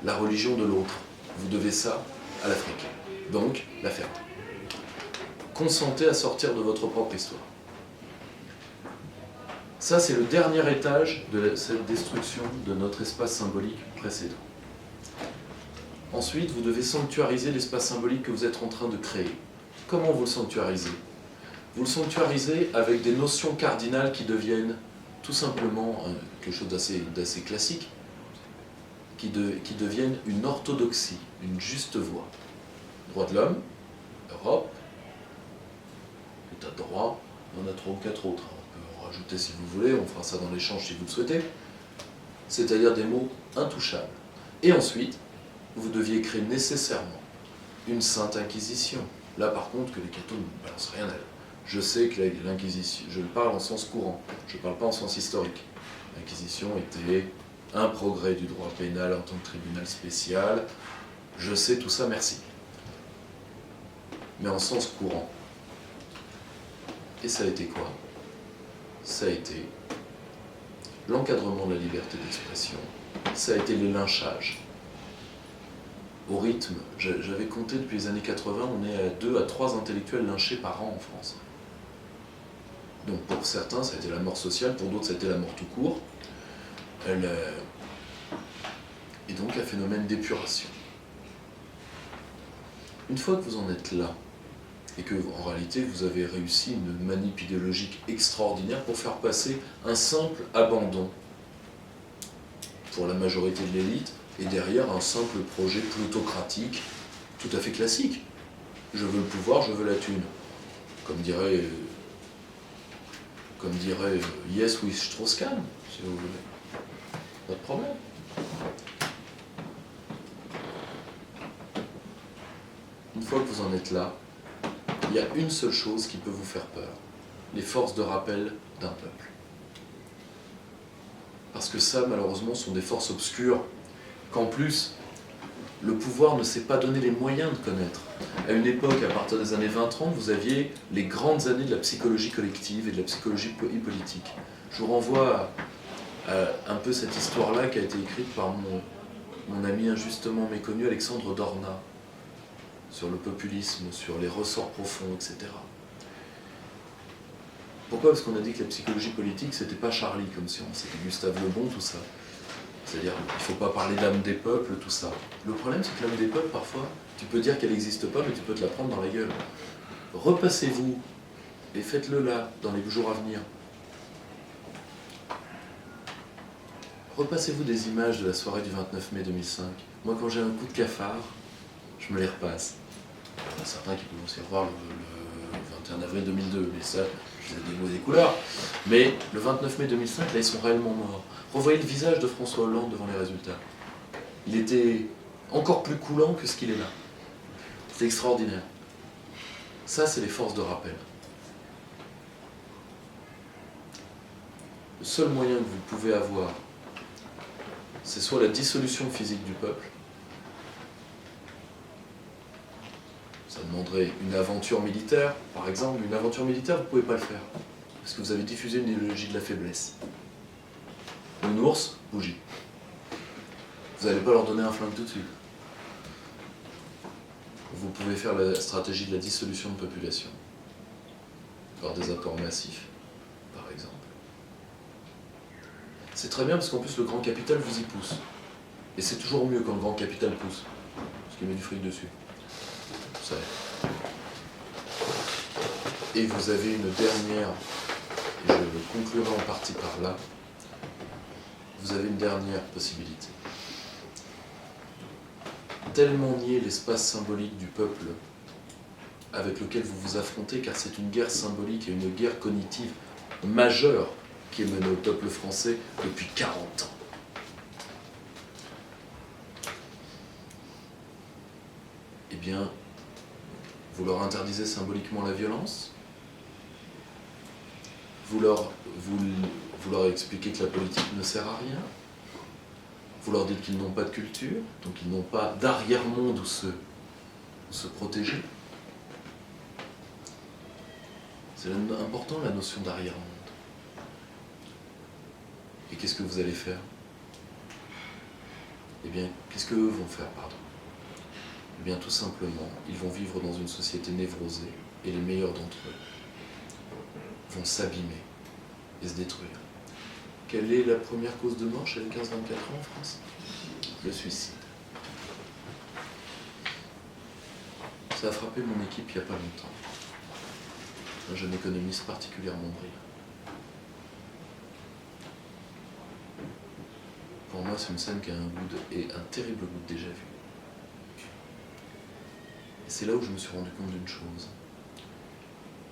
[SPEAKER 1] la religion de l'autre. Vous devez ça à l'Afrique. Donc, la ferme. Consentez à sortir de votre propre histoire. Ça, c'est le dernier étage de cette destruction de notre espace symbolique précédent. Ensuite, vous devez sanctuariser l'espace symbolique que vous êtes en train de créer. comment vous le sanctuarisez? Vous le sanctuarisez avec des notions cardinales qui deviennent tout simplement quelque chose d'assez classique, qui deviennent une orthodoxie, une juste voie. Droits de l'homme, Europe, État de droit, on en a 3 ou 4 autres. On peut en rajouter si vous voulez, on fera ça dans l'échange si vous le souhaitez. C'est-à-dire des mots intouchables. Et ensuite, vous deviez créer nécessairement une sainte inquisition. Là par contre, que les cathos ne balancent rien d'elle. Je sais que l'inquisition, je parle en sens courant, je ne parle pas en sens historique. L'inquisition était un progrès du droit pénal en tant que tribunal spécial. Je sais tout ça, merci. Mais en sens courant. Et ça a été quoi? Ça a été l'encadrement de la liberté d'expression. Ça a été les lynchages. Au rythme, j'avais compté depuis les années 80, on est à 2 à 3 intellectuels lynchés par an en France. Donc pour certains, ça a été la mort sociale, pour d'autres, ça a été la mort tout court. Et donc un phénomène d'épuration. Une fois que vous en êtes là, et que en réalité vous avez réussi une manip idéologique extraordinaire pour faire passer un simple abandon pour la majorité de l'élite, et derrière un simple projet plutocratique, tout à fait classique. Je veux le pouvoir, je veux la thune. Comme dirait Yes with Strauss-Kahn, si vous voulez. Pas de problème. Une fois que vous en êtes là, il y a une seule chose qui peut vous faire peur. Les forces de rappel d'un peuple. Parce que ça, malheureusement, sont des forces obscures qu'en plus, le pouvoir ne s'est pas donné les moyens de connaître. À une époque, à partir des années 20-30, vous aviez les grandes années de la psychologie collective et de la psychologie politique. Je vous renvoie à un peu cette histoire-là qui a été écrite par mon ami injustement méconnu Alexandre Dorna, sur le populisme, sur les ressorts profonds, etc. Pourquoi? Parce qu'on a dit que la psychologie politique, c'était pas Charlie comme science, c'était Gustave Le Bon, tout ça. C'est-à-dire qu'il ne faut pas parler d'âme des peuples, tout ça. Le problème, c'est que l'âme des peuples, parfois, tu peux dire qu'elle n'existe pas, mais tu peux te la prendre dans la gueule. Repassez-vous, et faites-le là, dans les jours à venir. Repassez-vous des images de la soirée du 29 mai 2005. Moi, quand j'ai un coup de cafard, je me les repasse. Il y en a certains qui peuvent aussi revoir le 21 avril 2002, mais ça, je des mots et des couleurs. Mais le 29 mai 2005, là, ils sont réellement morts. Revoyez le visage de François Hollande devant les résultats. Il était encore plus coulant que ce qu'il est là. C'est extraordinaire. Ça, c'est les forces de rappel. Le seul moyen que vous pouvez avoir, c'est soit la dissolution physique du peuple, ça demanderait une aventure militaire, par exemple. Une aventure militaire, vous ne pouvez pas le faire, parce que vous avez diffusé une idéologie de la faiblesse. Une ours, bougie. Vous n'allez pas leur donner un flingue tout de suite. Vous pouvez faire la stratégie de la dissolution de population, par des apports massifs, par exemple. C'est très bien parce qu'en plus le grand capital vous y pousse. Et c'est toujours mieux quand le grand capital pousse, parce qu'il met du fric dessus. Vous savez. Et vous avez une dernière, et je conclurai en partie par là, vous avez une dernière possibilité. Tellement nier l'espace symbolique du peuple avec lequel vous vous affrontez, car c'est une guerre symbolique et une guerre cognitive majeure qui est menée au peuple français depuis 40 ans. Eh bien, vous leur interdisez symboliquement la violence, vous leur expliquez que la politique ne sert à rien, vous leur dites qu'ils n'ont pas de culture, donc ils n'ont pas d'arrière-monde où se protéger. C'est important la notion d'arrière-monde. Et qu'est-ce que vous allez faire? Eh bien, qu'est-ce qu'eux vont faire, pardon? Eh bien, tout simplement, ils vont vivre dans une société névrosée, et les meilleurs d'entre eux vont s'abîmer et se détruire. Quelle est la première cause de mort chez les 15-24 ans en France? Le suicide. Ça a frappé mon équipe il n'y a pas longtemps. Un jeune économiste particulièrement brillant. Pour moi, c'est une scène qui a un terrible goût de déjà vu. Et c'est là où je me suis rendu compte d'une chose.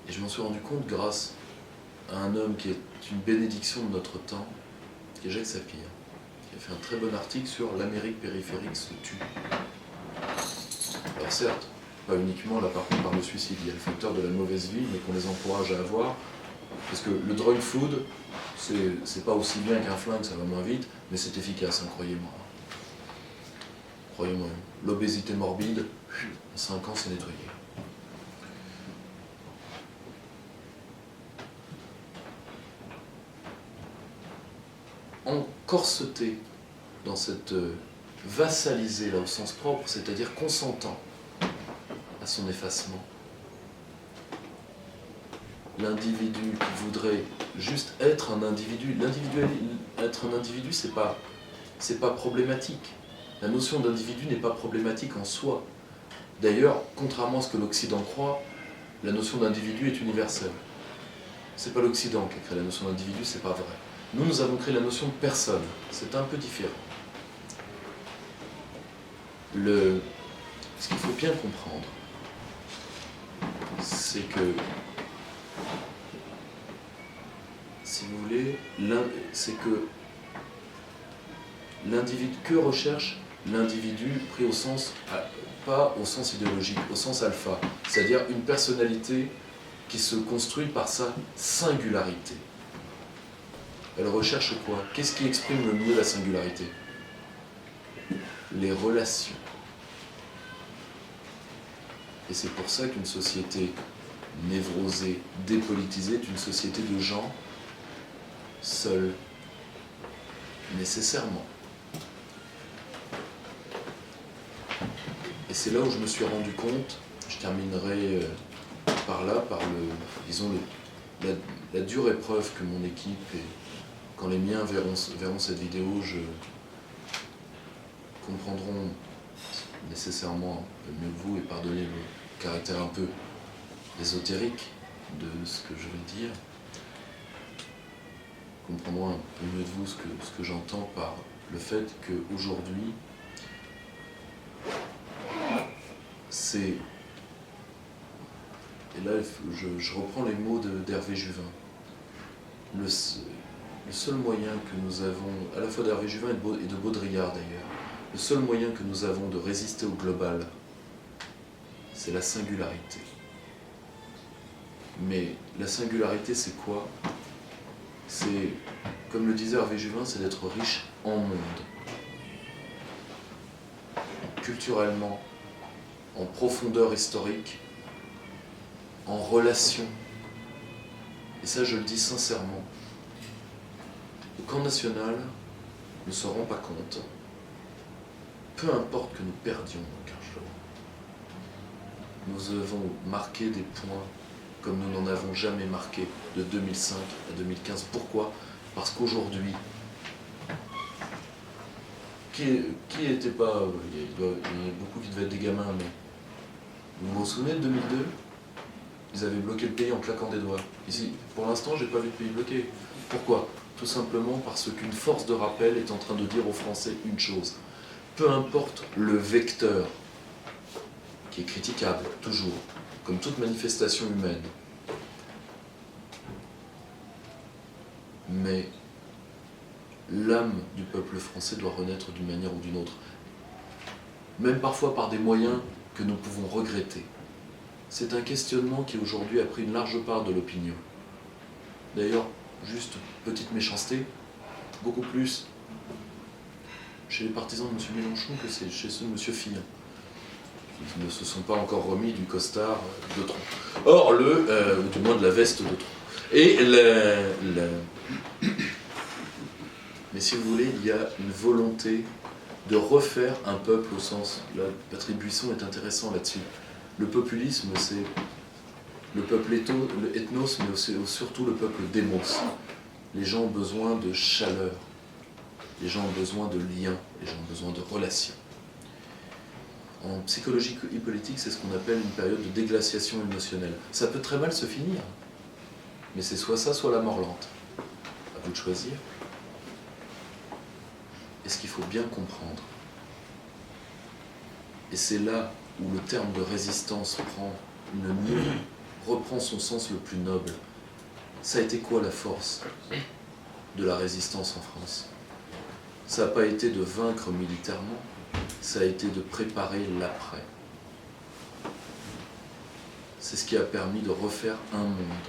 [SPEAKER 1] Et je m'en suis rendu compte grâce à un homme qui est une bénédiction de notre temps, qui est Jacques Sapir, qui a fait un très bon article sur l'Amérique périphérique se tue. Alors certes, pas uniquement là par contre par le suicide, il y a le facteur de la mauvaise vie, mais qu'on les encourage à avoir, parce que le drug food, c'est pas aussi bien qu'un flingue, ça va moins vite, mais c'est efficace, hein, croyez-moi. Croyez-moi, l'obésité morbide, en 5 ans c'est nettoyé. Encorseté dans cette vassalisé là au sens propre, c'est-à-dire consentant à son effacement. L'individu qui voudrait juste être un individu, être un individu, c'est pas problématique. La notion d'individu n'est pas problématique en soi. D'ailleurs, contrairement à ce que l'Occident croit, la notion d'individu est universelle. C'est pas l'Occident qui a créé la notion d'individu, c'est pas vrai. Nous avons créé la notion de personne. C'est un peu différent. Ce qu'il faut bien comprendre, c'est que, si vous voulez, c'est que l'individu, que recherche l'individu pris au sens, pas au sens idéologique, au sens alpha, c'est-à-dire une personnalité qui se construit par sa singularité. Elle recherche quoi? Qu'est-ce qui exprime le mieux la singularité? Les relations. Et c'est pour ça qu'une société névrosée, dépolitisée, est une société de gens seuls, nécessairement. Et c'est là où je me suis rendu compte, je terminerai par là, par la dure épreuve que mon équipe, et quand les miens verront cette vidéo, comprendront nécessairement un peu mieux que vous, et pardonnez le caractère un peu ésotérique de ce que je vais dire, comprendront un peu mieux de vous ce que j'entends par le fait qu'aujourd'hui, c'est... Et là, je reprends les mots d'Hervé Juvin. Le seul moyen que nous avons, à la fois d'Hervé Juvin et de Baudrillard d'ailleurs, le seul moyen que nous avons de résister au global, c'est la singularité. Mais la singularité, c'est quoi? C'est, comme le disait Hervé Juvin, c'est d'être riche en monde. Culturellement, en profondeur historique, en relation. Et ça, je le dis sincèrement. Le camp national ne se rend pas compte. Peu importe que nous perdions dans 15 jours. Nous avons marqué des points comme nous n'en avons jamais marqué de 2005 à 2015. Pourquoi? Parce qu'aujourd'hui, qui était pas... Il y en a beaucoup qui devaient être des gamins, mais vous vous souvenez de 2002? Ils avaient bloqué le pays en claquant des doigts. Ici, pour l'instant, j'ai pas vu de pays bloqué. Pourquoi? Tout simplement parce qu'une force de rappel est en train de dire aux Français une chose. Peu importe le vecteur, qui est critiquable, toujours, comme toute manifestation humaine, mais l'âme du peuple français doit renaître d'une manière ou d'une autre, même parfois par des moyens que nous pouvons regretter. C'est un questionnement qui aujourd'hui a pris une large part de l'opinion. D'ailleurs, juste petite méchanceté, beaucoup plus chez les partisans de M. Mélenchon que chez ceux de M. Fillon, qui ne se sont pas encore remis du costard de Tron. Or, ou du moins de la veste de Tron. Et mais si vous voulez, il y a une volonté de refaire un peuple au sens... Là, Patrick Buisson est intéressant là-dessus. Le populisme, c'est le peuple ethnos, mais aussi, surtout le peuple démos. Les gens ont besoin de chaleur, les gens ont besoin de liens, les gens ont besoin de relations. En psychologie politique, c'est ce qu'on appelle une période de déglaciation émotionnelle. Ça peut très mal se finir, mais c'est soit ça, soit la mort lente. À vous de choisir. Et ce qu'il faut bien comprendre, et c'est là où le terme de résistance reprend son sens le plus noble. Ça a été quoi la force de la résistance en France? Ça n'a pas été de vaincre militairement, ça a été de préparer l'après. C'est ce qui a permis de refaire un monde.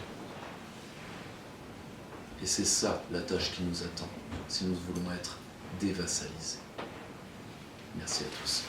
[SPEAKER 1] Et c'est ça la tâche qui nous attend, si nous voulons être dévassalisés. Merci à tous.